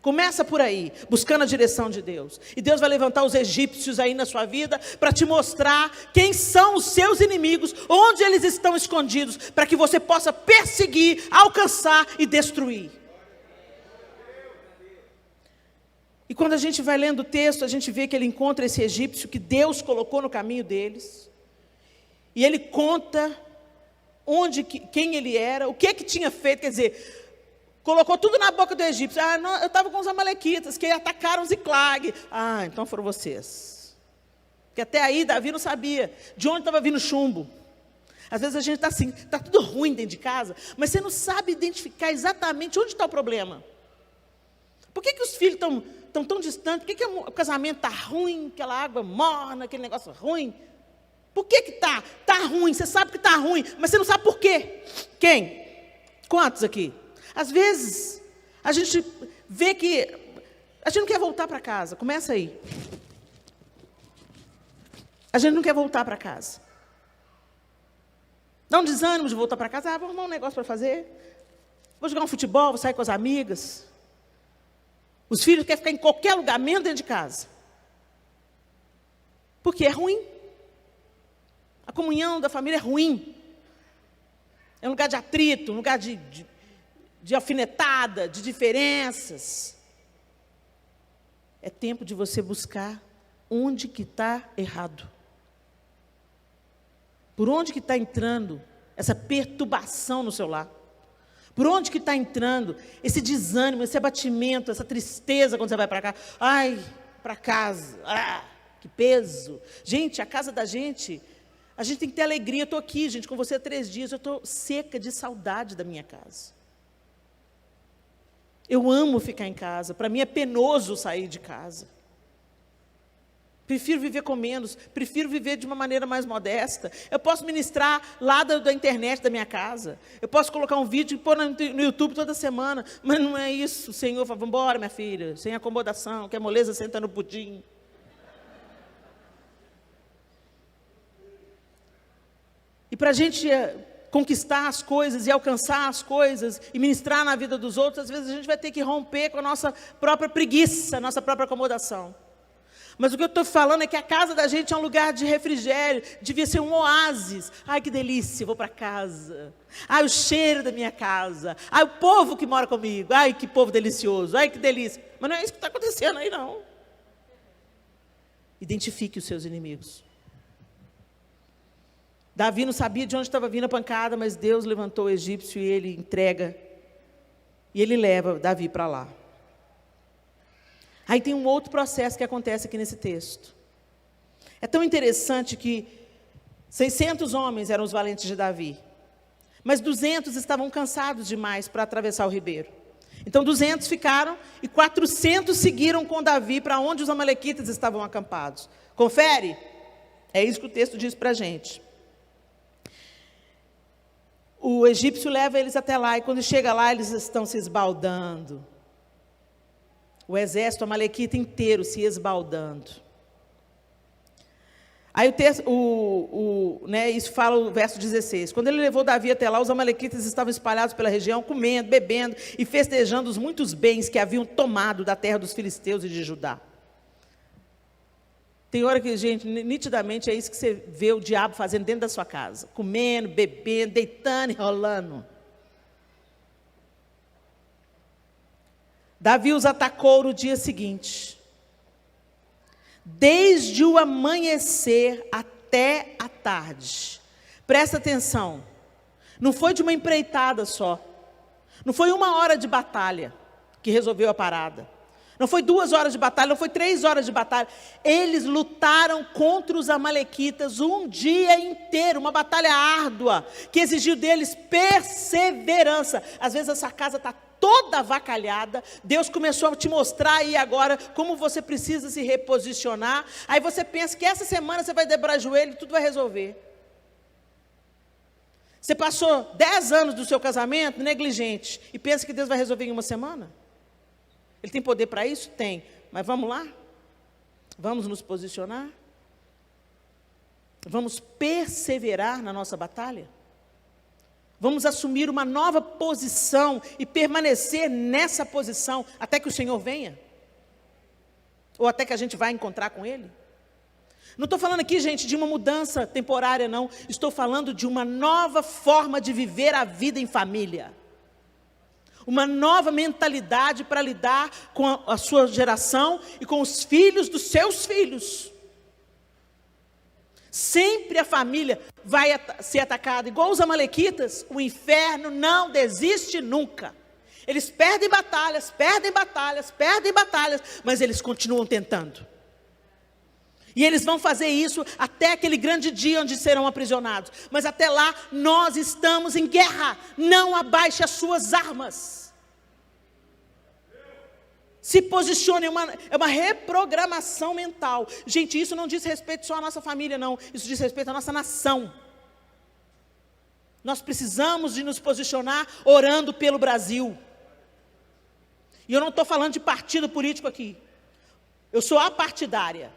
Começa por aí, buscando a direção de Deus. E Deus vai levantar os egípcios aí na sua vida para te mostrar quem são os seus inimigos, onde eles estão escondidos, para que você possa perseguir, alcançar e destruir. E quando a gente vai lendo o texto, a gente vê que ele encontra esse egípcio que Deus colocou no caminho deles. E ele conta quem ele era, o que tinha feito, quer dizer, colocou tudo na boca do egípcio. Ah, não, eu estava com os amalequitas, que atacaram Ziclag. Ah, então foram vocês. Porque até aí Davi não sabia de onde estava vindo chumbo. Às vezes a gente está assim, está tudo ruim dentro de casa, mas você não sabe identificar exatamente onde está o problema. Por que os filhos estão tão distantes? Por que o casamento está ruim, aquela água morna, aquele negócio ruim? Por que está? Está ruim, você sabe que está ruim, mas você não sabe por quê. Quem? Quantos aqui? Às vezes, a gente vê que a gente não quer voltar para casa. Começa aí. A gente não quer voltar para casa. Dá um desânimo de voltar para casa. Ah, vou arrumar um negócio para fazer. Vou jogar um futebol, vou sair com as amigas. Os filhos querem ficar em qualquer lugar, menos dentro de casa. Porque é ruim. A comunhão da família é ruim. É um lugar de atrito, um lugar de alfinetada, de diferenças. É tempo de você buscar onde que está errado. Por onde que está entrando essa perturbação no seu lar? Por onde que está entrando esse desânimo, esse abatimento, essa tristeza quando você vai para cá? Ai, para casa, que peso. Gente, a casa da gente, a gente tem que ter alegria. Eu estou aqui, gente, com você há 3 dias, eu estou seca de saudade da minha casa. Eu amo ficar em casa, para mim é penoso sair de casa. Prefiro viver com menos, prefiro viver de uma maneira mais modesta. Eu posso ministrar lá da internet da minha casa. Eu posso colocar um vídeo e pôr no YouTube toda semana. Mas não é isso. O Senhor fala, vamos embora, minha filha, sem acomodação, que a moleza senta no pudim. E para a gente conquistar as coisas e alcançar as coisas e ministrar na vida dos outros, às vezes a gente vai ter que romper com a nossa própria preguiça, a nossa própria acomodação. Mas o que eu estou falando é que a casa da gente é um lugar de refrigério, devia ser um oásis. Ai, que delícia, vou para casa. Ai, o cheiro da minha casa. Ai, o povo que mora comigo. Ai, que povo delicioso. Ai, que delícia. Mas não é isso que está acontecendo aí, não. Identifique os seus inimigos. Davi não sabia de onde estava vindo a pancada, mas Deus levantou o egípcio e ele entrega. E ele leva Davi para lá. Aí tem um outro processo que acontece aqui nesse texto. É tão interessante que 600 homens eram os valentes de Davi, mas 200 estavam cansados demais para atravessar o ribeiro. Então 200 ficaram e 400 seguiram com Davi para onde os amalequitas estavam acampados. Confere? É isso que o texto diz para a gente. O egípcio leva eles até lá e quando chega lá eles estão se esbaldando. O exército amalequita inteiro se esbaldando. Aí o texto, isso fala o verso 16. Quando ele levou Davi até lá, os amalequitas estavam espalhados pela região, comendo, bebendo e festejando os muitos bens que haviam tomado da terra dos filisteus e de Judá. Tem hora que, gente, nitidamente é isso que você vê o diabo fazendo dentro da sua casa. Comendo, bebendo, deitando e rolando. Davi os atacou no dia seguinte. Desde o amanhecer até a tarde. Presta atenção. Não foi de uma empreitada só. Não foi 1 hora de batalha que resolveu a parada. Não foi 2 horas de batalha, não foi 3 horas de batalha. Eles lutaram contra os amalequitas um dia inteiro. Uma batalha árdua, que exigiu deles perseverança. Às vezes essa casa está toda avacalhada, Deus começou a te mostrar aí agora como você precisa se reposicionar, aí você pensa que essa semana você vai dobrar joelho e tudo vai resolver. Você passou 10 anos do seu casamento negligente, e pensa que Deus vai resolver em 1 semana? Ele tem poder para isso? Tem, mas vamos lá? Vamos nos posicionar? Vamos perseverar na nossa batalha? Vamos assumir uma nova posição e permanecer nessa posição até que o Senhor venha? Ou até que a gente vai encontrar com Ele? Não estou falando aqui, gente, de uma mudança temporária, não. Estou falando de uma nova forma de viver a vida em família. Uma nova mentalidade para lidar com a sua geração e com os filhos dos seus filhos. Sempre a família vai ser atacada. Igual os amalequitas, o inferno não desiste nunca. Eles perdem batalhas, mas eles continuam tentando. E eles vão fazer isso até aquele grande dia onde serão aprisionados. Mas até lá, nós estamos em guerra. Não abaixe as suas armas. Se posicione, é uma reprogramação mental. Gente, isso não diz respeito só à nossa família, não. Isso diz respeito à nossa nação. Nós precisamos de nos posicionar orando pelo Brasil. E eu não estou falando de partido político aqui. Eu sou apartidária.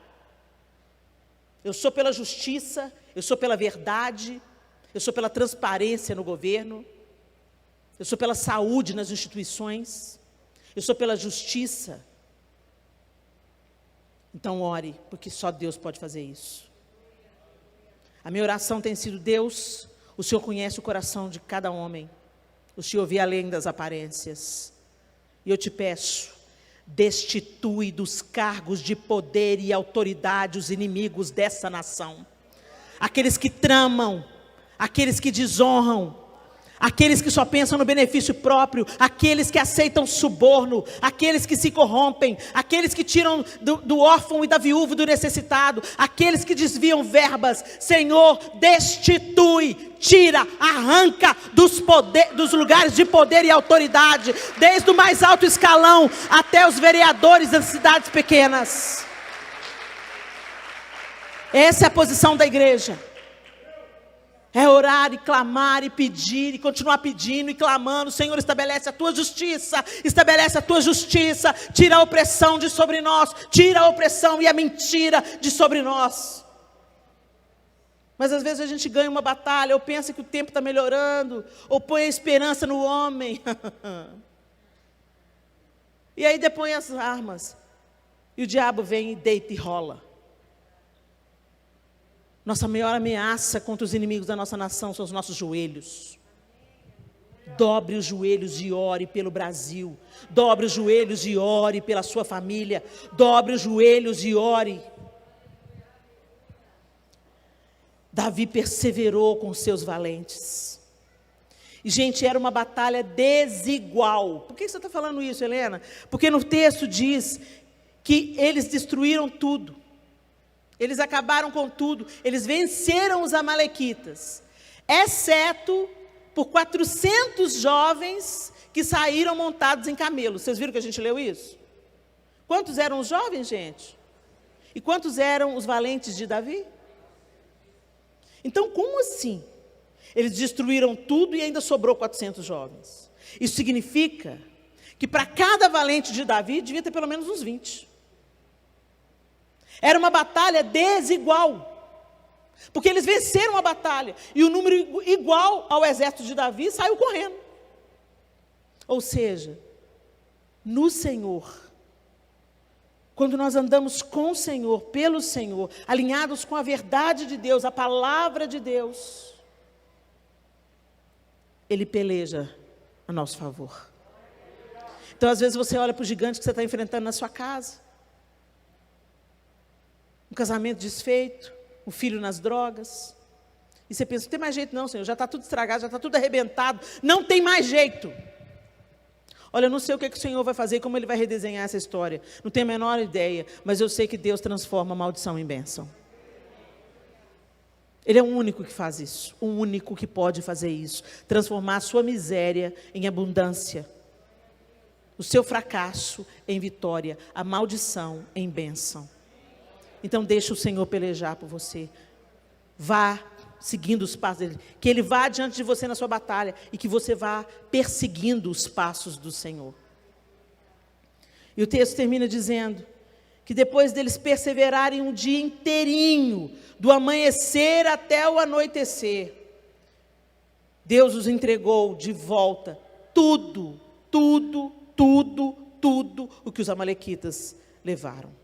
Eu sou pela justiça, eu sou pela verdade, eu sou pela transparência no governo, eu sou pela saúde nas instituições, eu sou pela justiça. Então ore, porque só Deus pode fazer isso. A minha oração tem sido: Deus, O Senhor conhece o coração de cada homem. O Senhor vê além das aparências. E eu te peço, destitui dos cargos de poder e autoridade os inimigos dessa nação. Aqueles que tramam, aqueles que desonram, aqueles que só pensam no benefício próprio, aqueles que aceitam suborno, aqueles que se corrompem, aqueles que tiram do órfão e da viúva e do necessitado, aqueles que desviam verbas. Senhor, destitui, tira, arranca dos lugares de poder e autoridade, desde o mais alto escalão até os vereadores das cidades pequenas. Essa é a posição da igreja. É orar e clamar e pedir e continuar pedindo e clamando. Senhor, estabelece a tua justiça, estabelece a tua justiça, tira a opressão de sobre nós, tira a opressão e a mentira de sobre nós. Mas às vezes a gente ganha uma batalha, ou pensa que o tempo está melhorando, ou põe a esperança no homem. E aí depõe as armas, e o diabo vem e deita e rola. Nossa maior ameaça contra os inimigos da nossa nação são os nossos joelhos. Dobre os joelhos e ore pelo Brasil. Dobre os joelhos e ore pela sua família. Dobre os joelhos e ore. Davi perseverou com seus valentes. E, gente, era uma batalha desigual. Por que você está falando isso, Helena? Porque no texto diz que eles destruíram tudo. Eles acabaram com tudo. Eles venceram os amalequitas, exceto por 400 jovens que saíram montados em camelos. Vocês viram que a gente leu isso? Quantos eram os jovens, gente? E quantos eram os valentes de Davi? Então, como assim? Eles destruíram tudo e ainda sobrou 400 jovens. Isso significa que para cada valente de Davi, devia ter pelo menos uns 20. Era uma batalha desigual, porque eles venceram a batalha, e o número igual ao exército de Davi saiu correndo. Ou seja, no Senhor, quando nós andamos com o Senhor, pelo Senhor, alinhados com a verdade de Deus, a palavra de Deus, Ele peleja a nosso favor. Então, às vezes você olha para o gigante que você está enfrentando na sua casa, um casamento desfeito, um filho nas drogas, e você pensa, não tem mais jeito não, Senhor, já está tudo estragado, já está tudo arrebentado, não tem mais jeito. Olha, eu não sei o que o Senhor vai fazer, como Ele vai redesenhar essa história, não tenho a menor ideia, mas eu sei que Deus transforma a maldição em bênção. Ele é o único que faz isso, o único que pode fazer isso, transformar a sua miséria em abundância, o seu fracasso em vitória, a maldição em bênção. Então deixa o Senhor pelejar por você. Vá seguindo os passos dele. Que Ele vá diante de você na sua batalha. E que você vá perseguindo os passos do Senhor. E o texto termina dizendo que depois deles perseverarem um dia inteirinho, do amanhecer até o anoitecer, Deus os entregou de volta tudo o que os amalequitas levaram.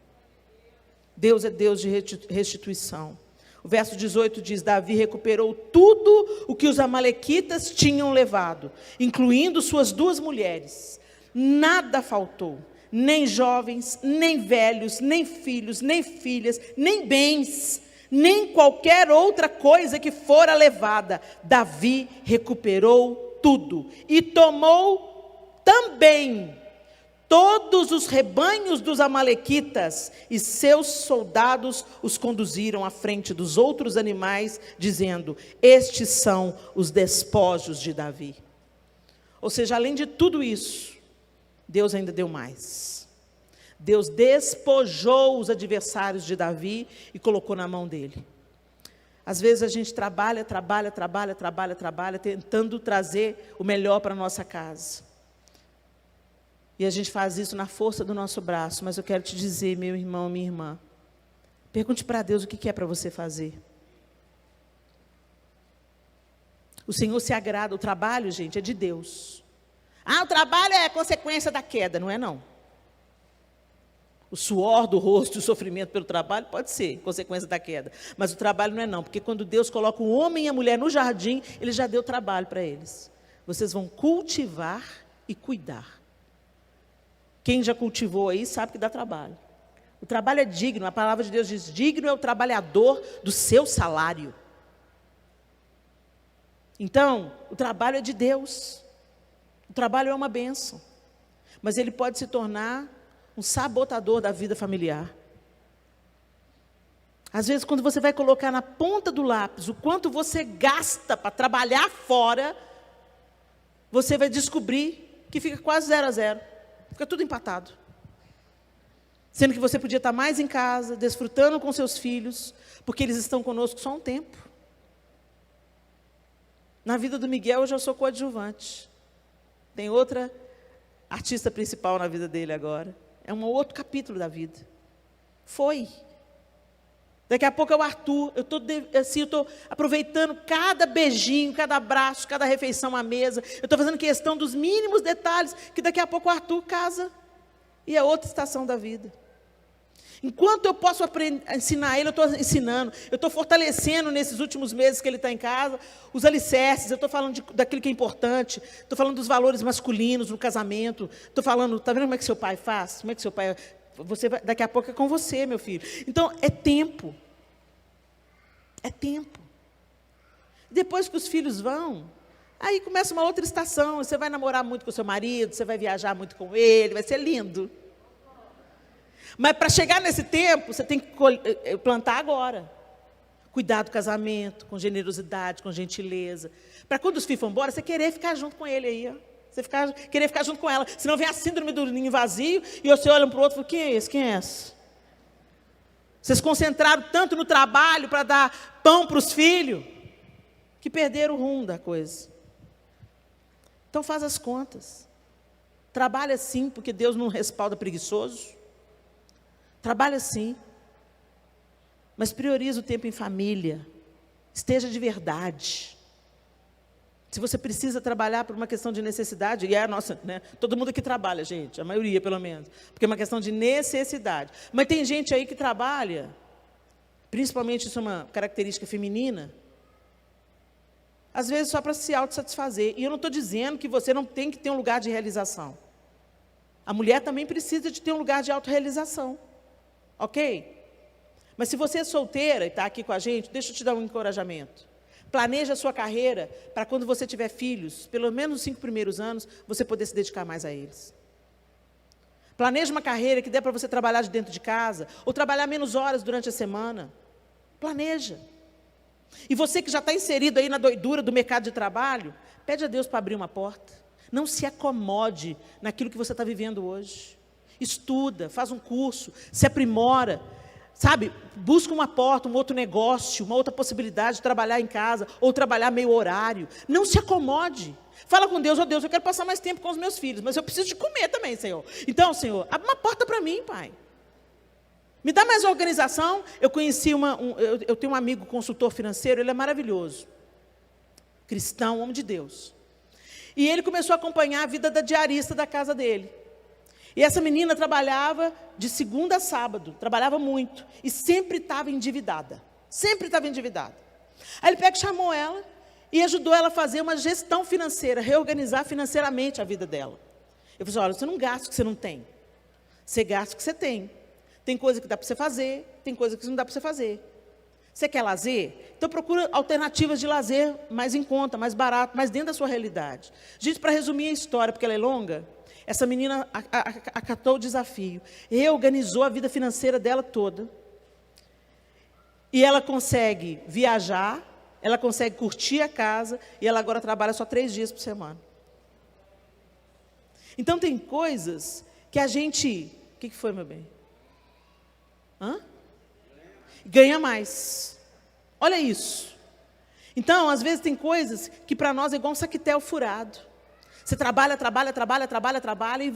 Deus é Deus de restituição. O verso 18 diz, Davi recuperou tudo o que os amalequitas tinham levado, incluindo suas 2 mulheres. Nada faltou, nem jovens, nem velhos, nem filhos, nem filhas, nem bens, nem qualquer outra coisa que fora levada. Davi recuperou tudo e tomou também todos os rebanhos dos amalequitas, e seus soldados os conduziram à frente dos outros animais, dizendo, estes são os despojos de Davi. Ou seja, além de tudo isso, Deus ainda deu mais. Deus despojou os adversários de Davi e colocou na mão dele. Às vezes a gente trabalha, tentando trazer o melhor para a nossa casa. E a gente faz isso na força do nosso braço. Mas eu quero te dizer, meu irmão, minha irmã, pergunte para Deus o que é para você fazer. O Senhor se agrada, o trabalho, gente, é de Deus. O trabalho é consequência da queda, não é não. O suor do rosto e o sofrimento pelo trabalho pode ser consequência da queda. Mas o trabalho não é não, porque quando Deus coloca o homem e a mulher no jardim, Ele já deu trabalho para eles. Vocês vão cultivar e cuidar. Quem já cultivou aí sabe que dá trabalho. O trabalho é digno, a palavra de Deus diz, digno é o trabalhador do seu salário. Então, o trabalho é de Deus. O trabalho é uma bênção. Mas ele pode se tornar um sabotador da vida familiar. Às vezes, quando você vai colocar na ponta do lápis o quanto você gasta para trabalhar fora, você vai descobrir que fica quase 0 a 0. Fica tudo empatado. Sendo que você podia estar mais em casa, desfrutando com seus filhos, porque eles estão conosco só um tempo. Na vida do Miguel, eu já sou coadjuvante. Tem outra artista principal na vida dele agora. É um outro capítulo da vida. Foi. Daqui a pouco é o Arthur. Eu estou aproveitando cada beijinho, cada abraço, cada refeição à mesa. Eu estou fazendo questão dos mínimos detalhes, que daqui a pouco o Arthur casa. E é outra estação da vida. Enquanto eu posso ensinar ele, eu estou ensinando. Eu estou fortalecendo nesses últimos meses que ele está em casa, os alicerces. Eu estou falando daquilo que é importante. Estou falando dos valores masculinos no casamento. Estou falando, está vendo como é que seu pai faz? Como é que seu pai... daqui a pouco é com você, meu filho. Então, é tempo. É tempo. Depois que os filhos vão, aí começa uma outra estação. Você vai namorar muito com o seu marido, você vai viajar muito com ele, vai ser lindo. Mas para chegar nesse tempo, você tem que plantar agora. Cuidar do casamento, com generosidade, com gentileza. Para quando os filhos for embora, você querer ficar junto com ele aí, ó. Você querer ficar junto com ela. Senão vem a síndrome do ninho vazio, e você olha um para o outro e fala, quem é esse? Quem é esse? Vocês concentraram tanto no trabalho para dar pão para os filhos, que perderam o rumo da coisa. Então faz as contas. Trabalha sim, porque Deus não respalda preguiçoso. Trabalha sim, mas prioriza o tempo em família, esteja de verdade. Se você precisa trabalhar por uma questão de necessidade, e é a nossa, né? Todo mundo aqui trabalha, gente, a maioria pelo menos, porque é uma questão de necessidade. Mas tem gente aí que trabalha, principalmente isso é uma característica feminina, às vezes só para se autossatisfazer. E eu não estou dizendo que você não tem que ter um lugar de realização. A mulher também precisa de ter um lugar de autorrealização. Ok? Mas se você é solteira e está aqui com a gente, deixa eu te dar um encorajamento. Planeja a sua carreira para quando você tiver filhos, pelo menos os 5 primeiros anos, você poder se dedicar mais a eles. Planeja uma carreira que dê para você trabalhar de dentro de casa, ou trabalhar menos horas durante a semana. Planeja. E você que já está inserido aí na doidura do mercado de trabalho, pede a Deus para abrir uma porta. Não se acomode naquilo que você está vivendo hoje. Estuda, faz um curso, se aprimora, sabe? Busca uma porta, um outro negócio, uma outra possibilidade de trabalhar em casa, ou trabalhar meio horário. Não se acomode. Fala com Deus, ó Deus, eu quero passar mais tempo com os meus filhos, mas eu preciso de comer também, Senhor. Então, Senhor, abre uma porta para mim, Pai. Me dá mais organização. Eu conheci eu tenho um amigo consultor financeiro, ele é maravilhoso. Cristão, homem de Deus. E ele começou a acompanhar a vida da diarista da casa dele. E essa menina trabalhava de segunda a sábado, trabalhava muito, e sempre estava endividada. Sempre estava endividada. Aí ele pega e chamou ela e ajudou ela a fazer uma gestão financeira, reorganizar financeiramente a vida dela. Eu falei assim, olha, você não gasta o que você não tem. Você gasta o que você tem. Tem coisa que dá para você fazer, tem coisa que não dá para você fazer. Você quer lazer? Então procura alternativas de lazer mais em conta, mais barato, mais dentro da sua realidade. Gente, para resumir a história, porque ela é longa, essa menina acatou o desafio, reorganizou a vida financeira dela toda, e ela consegue viajar, ela consegue curtir a casa, e ela agora trabalha só 3 dias por semana. Então tem coisas que a gente... O que foi, meu bem? Ganha mais. Olha isso. Então, às vezes tem coisas que para nós é igual um saquetel furado. Você trabalha e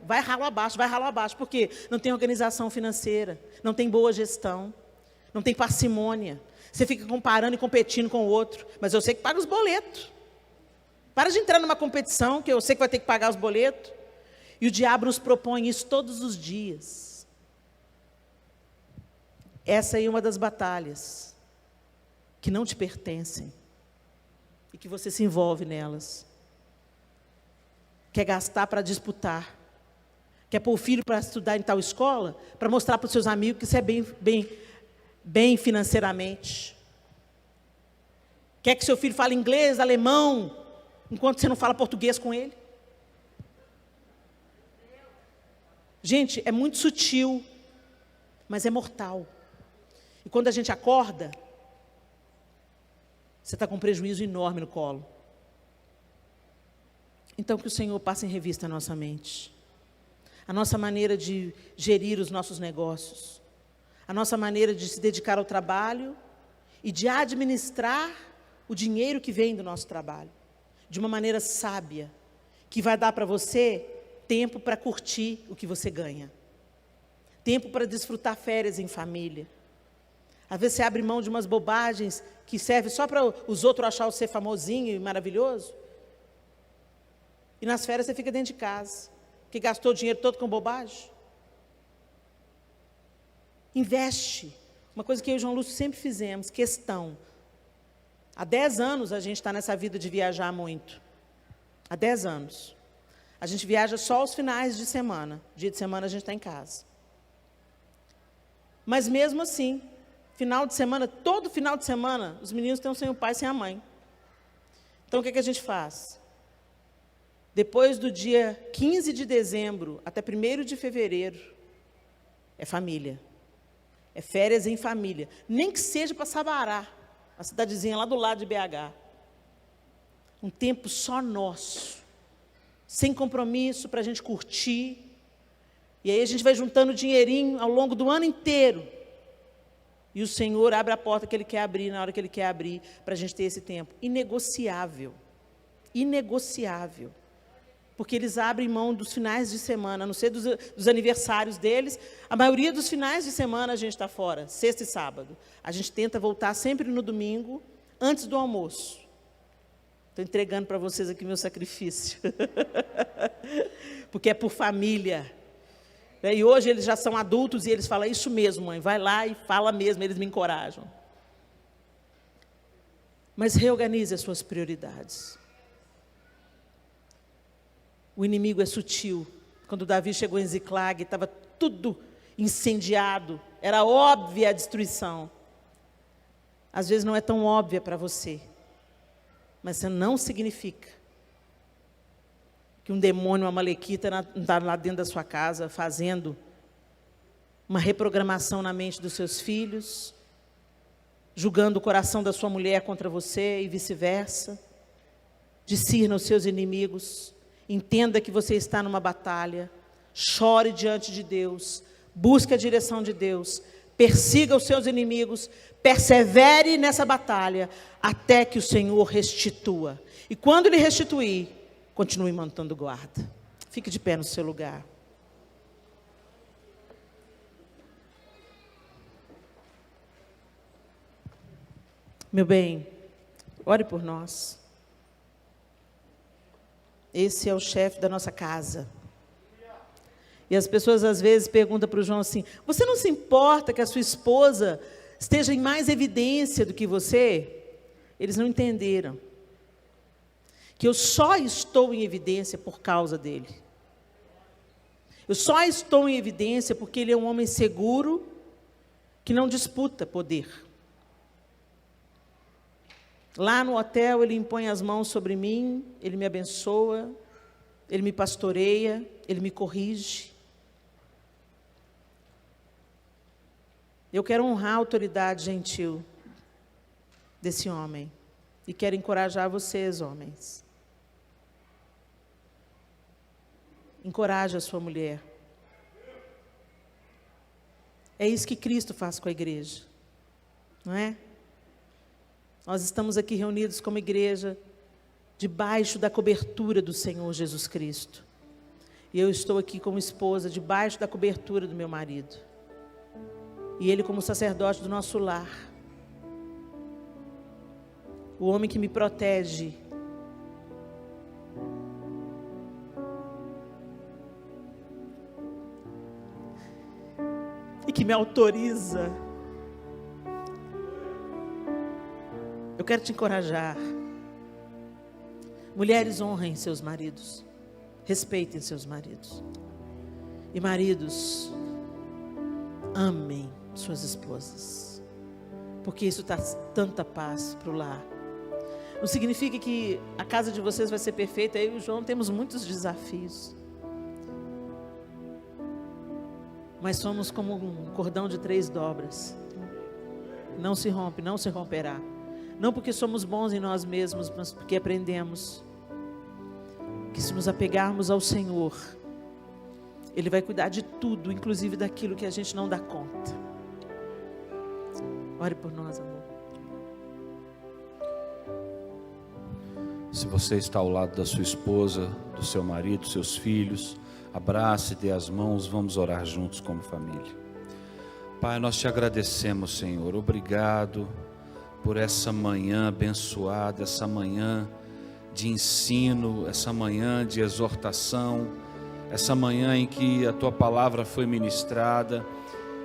vai ralo abaixo. Por quê? Não tem organização financeira, não tem boa gestão, não tem parcimônia. Você fica comparando e competindo com o outro, mas eu sei que paga os boletos. Para de entrar numa competição que eu sei que vai ter que pagar os boletos. E o diabo nos propõe isso todos os dias. Essa aí é uma das batalhas que não te pertencem e que você se envolve nelas. Quer gastar para disputar. Quer pôr o filho para estudar em tal escola, para mostrar para os seus amigos que você é bem financeiramente. Quer que seu filho fale inglês, alemão, enquanto você não fala português com ele. Gente, é muito sutil, mas é mortal. E quando a gente acorda, você está com um prejuízo enorme no colo. Então, que o Senhor passe em revista a nossa mente. A nossa maneira de gerir os nossos negócios. A nossa maneira de se dedicar ao trabalho e de administrar o dinheiro que vem do nosso trabalho. De uma maneira sábia, que vai dar para você tempo para curtir o que você ganha. Tempo para desfrutar férias em família. Às vezes você abre mão de umas bobagens que servem só para os outros achar você famosinho e maravilhoso. E nas férias você fica dentro de casa, que gastou o dinheiro todo com bobagem. Investe. Uma coisa que eu e o João Lúcio sempre fizemos, questão. Há 10 anos a gente está nessa vida de viajar muito. Há 10 anos. A gente viaja só aos finais de semana. Dia de semana a gente está em casa. Mas mesmo assim, final de semana, todo final de semana, os meninos estão sem o pai e sem a mãe. Então o que a gente faz? Depois do dia 15 de dezembro até 1º de fevereiro, é família. É férias em família. Nem que seja para Sabará, a cidadezinha lá do lado de BH. Um tempo só nosso. Sem compromisso, para a gente curtir. E aí a gente vai juntando dinheirinho ao longo do ano inteiro. E o Senhor abre a porta que Ele quer abrir, na hora que Ele quer abrir, para a gente ter esse tempo. Inegociável. Inegociável. Porque eles abrem mão dos finais de semana, a não ser dos aniversários deles. A maioria dos finais de semana a gente está fora, sexta e sábado. A gente tenta voltar sempre no domingo, antes do almoço. Estou entregando para vocês aqui meu sacrifício. Porque é por família. E hoje eles já são adultos e eles falam, isso mesmo, mãe, vai lá e fala mesmo, eles me encorajam. Mas reorganize as suas prioridades. O inimigo é sutil. Quando Davi chegou em Ziclag, estava tudo incendiado. Era óbvia a destruição. Às vezes não é tão óbvia para você. Mas isso não significa que um demônio, uma malequita, está lá dentro da sua casa, fazendo uma reprogramação na mente dos seus filhos, julgando o coração da sua mulher contra você e vice-versa. Discirna os seus inimigos. Entenda que você está numa batalha, chore diante de Deus, busque a direção de Deus, persiga os seus inimigos, persevere nessa batalha, até que o Senhor restitua. E quando Ele restituir, continue mantendo guarda. Fique de pé no seu lugar. Meu bem, ore por nós. Esse é o chefe da nossa casa. E as pessoas às vezes perguntam para o João assim, você não se importa que a sua esposa esteja em mais evidência do que você? Eles não entenderam. Que eu só estou em evidência por causa dele. Eu só estou em evidência porque ele é um homem seguro, que não disputa poder. Lá no hotel, ele impõe as mãos sobre mim, ele me abençoa, ele me pastoreia, ele me corrige. Eu quero honrar a autoridade gentil desse homem. E quero encorajar vocês, homens. Encoraje a sua mulher. É isso que Cristo faz com a igreja, não é? Nós estamos aqui reunidos como igreja, debaixo da cobertura do Senhor Jesus Cristo. E eu estou aqui como esposa, debaixo da cobertura do meu marido. E ele como sacerdote do nosso lar. O homem que me protege. E que me autoriza Eu quero te encorajar. Mulheres, honrem seus maridos. Respeitem seus maridos. E maridos, amem suas esposas. Porque isso traz tanta paz para o lar. Não significa que a casa de vocês vai ser perfeita. Eu e o João temos muitos desafios. Mas somos como um cordão de 3 dobras. Não se rompe, não se romperá. Não porque somos bons em nós mesmos, mas porque aprendemos que se nos apegarmos ao Senhor, Ele vai cuidar de tudo, inclusive daquilo que a gente não dá conta. Ore por nós, amor. Se você está ao lado da sua esposa, do seu marido, dos seus filhos, abrace, dê as mãos, vamos orar juntos como família. Pai, nós te agradecemos, Senhor. Obrigado por essa manhã abençoada, essa manhã de ensino, essa manhã de exortação, essa manhã em que a Tua palavra foi ministrada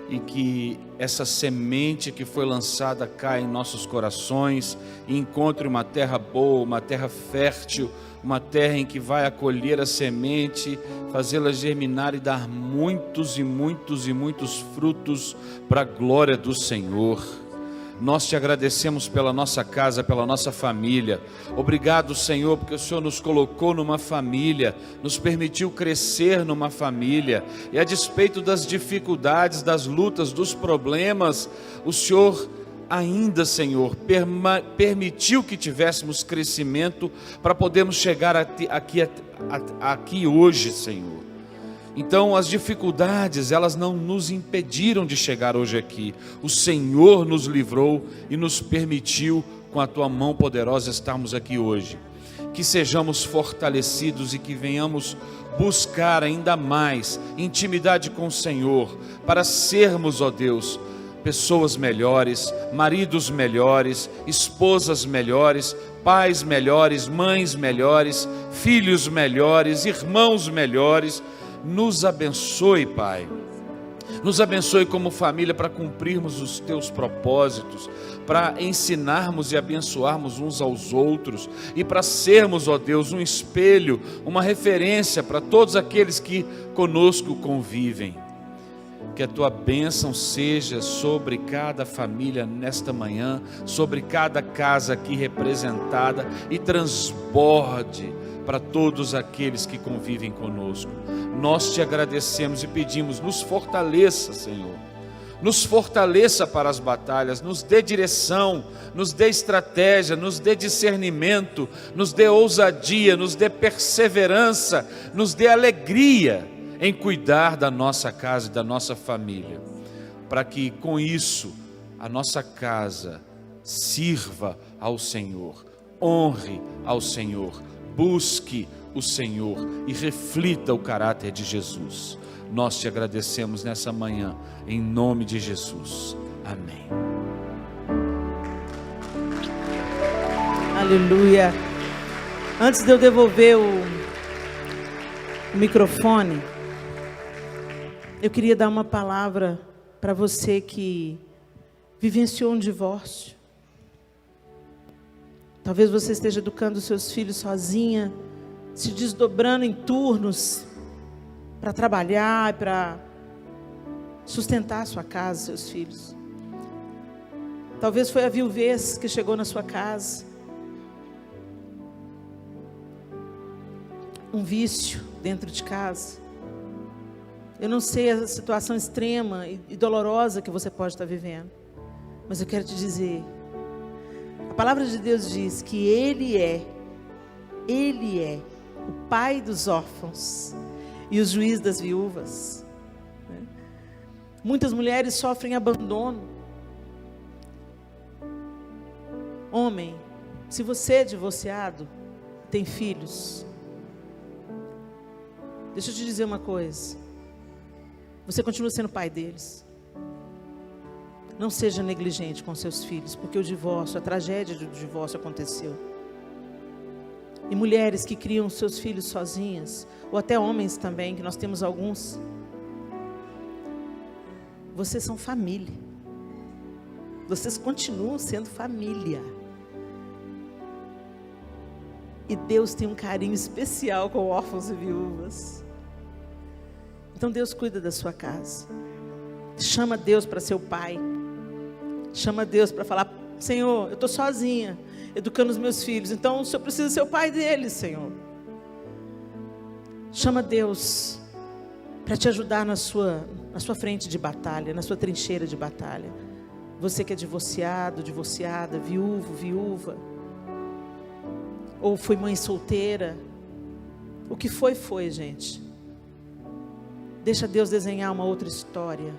e que essa semente que foi lançada cai em nossos corações e encontre uma terra boa, uma terra fértil, uma terra em que vai acolher a semente, fazê-la germinar e dar muitos e muitos e muitos frutos para a glória do Senhor. Nós te agradecemos pela nossa casa, pela nossa família. Obrigado, Senhor, porque o Senhor nos colocou numa família, nos permitiu crescer numa família. E a despeito das dificuldades, das lutas, dos problemas, o Senhor ainda, Senhor, permitiu que tivéssemos crescimento para podermos chegar aqui hoje, Senhor. Então as dificuldades, elas não nos impediram de chegar hoje aqui. O Senhor nos livrou e nos permitiu, com a Tua mão poderosa, estarmos aqui hoje. Que sejamos fortalecidos e que venhamos buscar ainda mais intimidade com o Senhor, para sermos, ó Deus, pessoas melhores, maridos melhores, esposas melhores, pais melhores, mães melhores, filhos melhores, irmãos melhores. Nos abençoe, Pai. Nos abençoe como família para cumprirmos os Teus propósitos, para ensinarmos e abençoarmos uns aos outros e para sermos, ó Deus, um espelho, uma referência para todos aqueles que conosco convivem. Que a Tua bênção seja sobre cada família nesta manhã, sobre cada casa aqui representada e transborde para todos aqueles que convivem conosco. Nós te agradecemos e pedimos, nos fortaleça, Senhor. Nos fortaleça para as batalhas, nos dê direção, nos dê estratégia, nos dê discernimento, nos dê ousadia, nos dê perseverança, nos dê alegria em cuidar da nossa casa e da nossa família, para que com isso a nossa casa sirva ao Senhor, honre ao Senhor, busque o Senhor e reflita o caráter de Jesus. Nós te agradecemos nessa manhã, em nome de Jesus. Amém. Aleluia. Antes de eu devolver o microfone, eu queria dar uma palavra para você que vivenciou um divórcio. Talvez você esteja educando seus filhos sozinha, se desdobrando em turnos para trabalhar, para sustentar a sua casa, seus filhos. Talvez foi a viuvez que chegou na sua casa. Um vício dentro de casa. Eu não sei a situação extrema e dolorosa que você pode estar vivendo, mas eu quero te dizer, a palavra de Deus diz que Ele é o Pai dos órfãos e o juiz das viúvas. Muitas mulheres sofrem abandono. Homem, se você é divorciado, tem filhos, deixa eu te dizer uma coisa, você continua sendo pai deles. Não seja negligente com seus filhos, porque o divórcio, a tragédia do divórcio aconteceu. E mulheres que criam seus filhos sozinhas, ou até homens também, que nós temos alguns, vocês são família. Vocês continuam sendo família. E Deus tem um carinho especial com órfãos e viúvas. Então Deus cuida da sua casa. Chama Deus para ser o pai. Chama Deus para falar: Senhor, eu estou sozinha, educando os meus filhos, então o Senhor precisa ser o pai deles, Senhor. Chama Deus para te ajudar na sua frente de batalha, na sua trincheira de batalha. Você que é divorciado, divorciada, viúvo, viúva, ou foi mãe solteira, o que foi, gente. Deixa Deus desenhar uma outra história.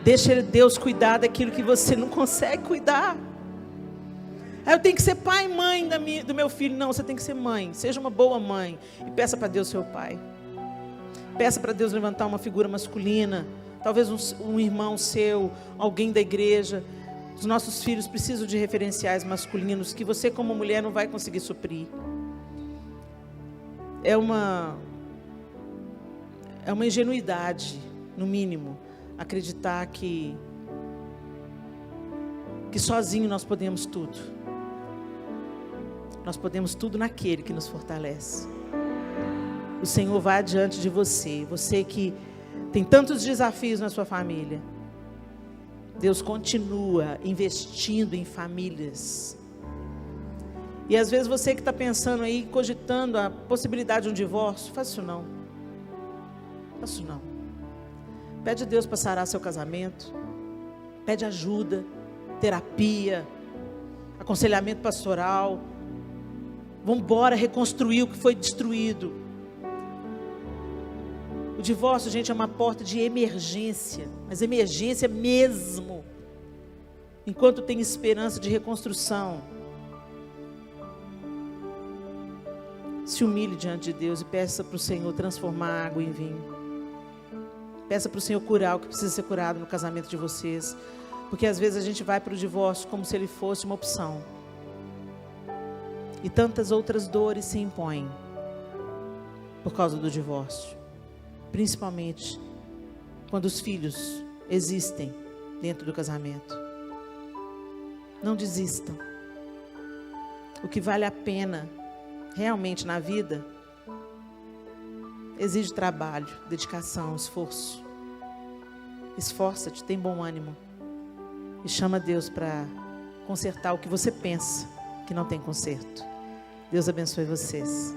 Deixa Deus cuidar daquilo que você não consegue cuidar. Eu tenho que ser pai e mãe do meu filho. Não, você tem que ser mãe. Seja uma boa mãe e peça para Deus ser o pai. Peça para Deus levantar uma figura masculina, talvez um irmão seu, alguém da igreja. Os nossos filhos precisam de referenciais masculinos que você como mulher não vai conseguir suprir. É uma ingenuidade, no mínimo, acreditar que sozinho nós podemos tudo. Nós podemos tudo naquele que nos fortalece. O Senhor vai adiante de você. Você que tem tantos desafios na sua família. Deus continua investindo em famílias. E às vezes você que está pensando aí, cogitando a possibilidade de um divórcio, faça isso não. Faça isso não. Pede a Deus para sarar seu casamento. Pede ajuda, terapia, aconselhamento pastoral. Vamos embora reconstruir o que foi destruído. O divórcio, gente, é uma porta de emergência, mas emergência mesmo. Enquanto tem esperança de reconstrução, se humilhe diante de Deus e peça para o Senhor transformar água em vinho. Peça para o Senhor curar o que precisa ser curado no casamento de vocês. Porque às vezes a gente vai para o divórcio como se ele fosse uma opção. E tantas outras dores se impõem por causa do divórcio. Principalmente quando os filhos existem dentro do casamento. Não desistam. O que vale a pena realmente na vida exige trabalho, dedicação, esforço. Esforça-te, tem bom ânimo. E chama Deus para consertar o que você pensa que não tem conserto. Deus abençoe vocês.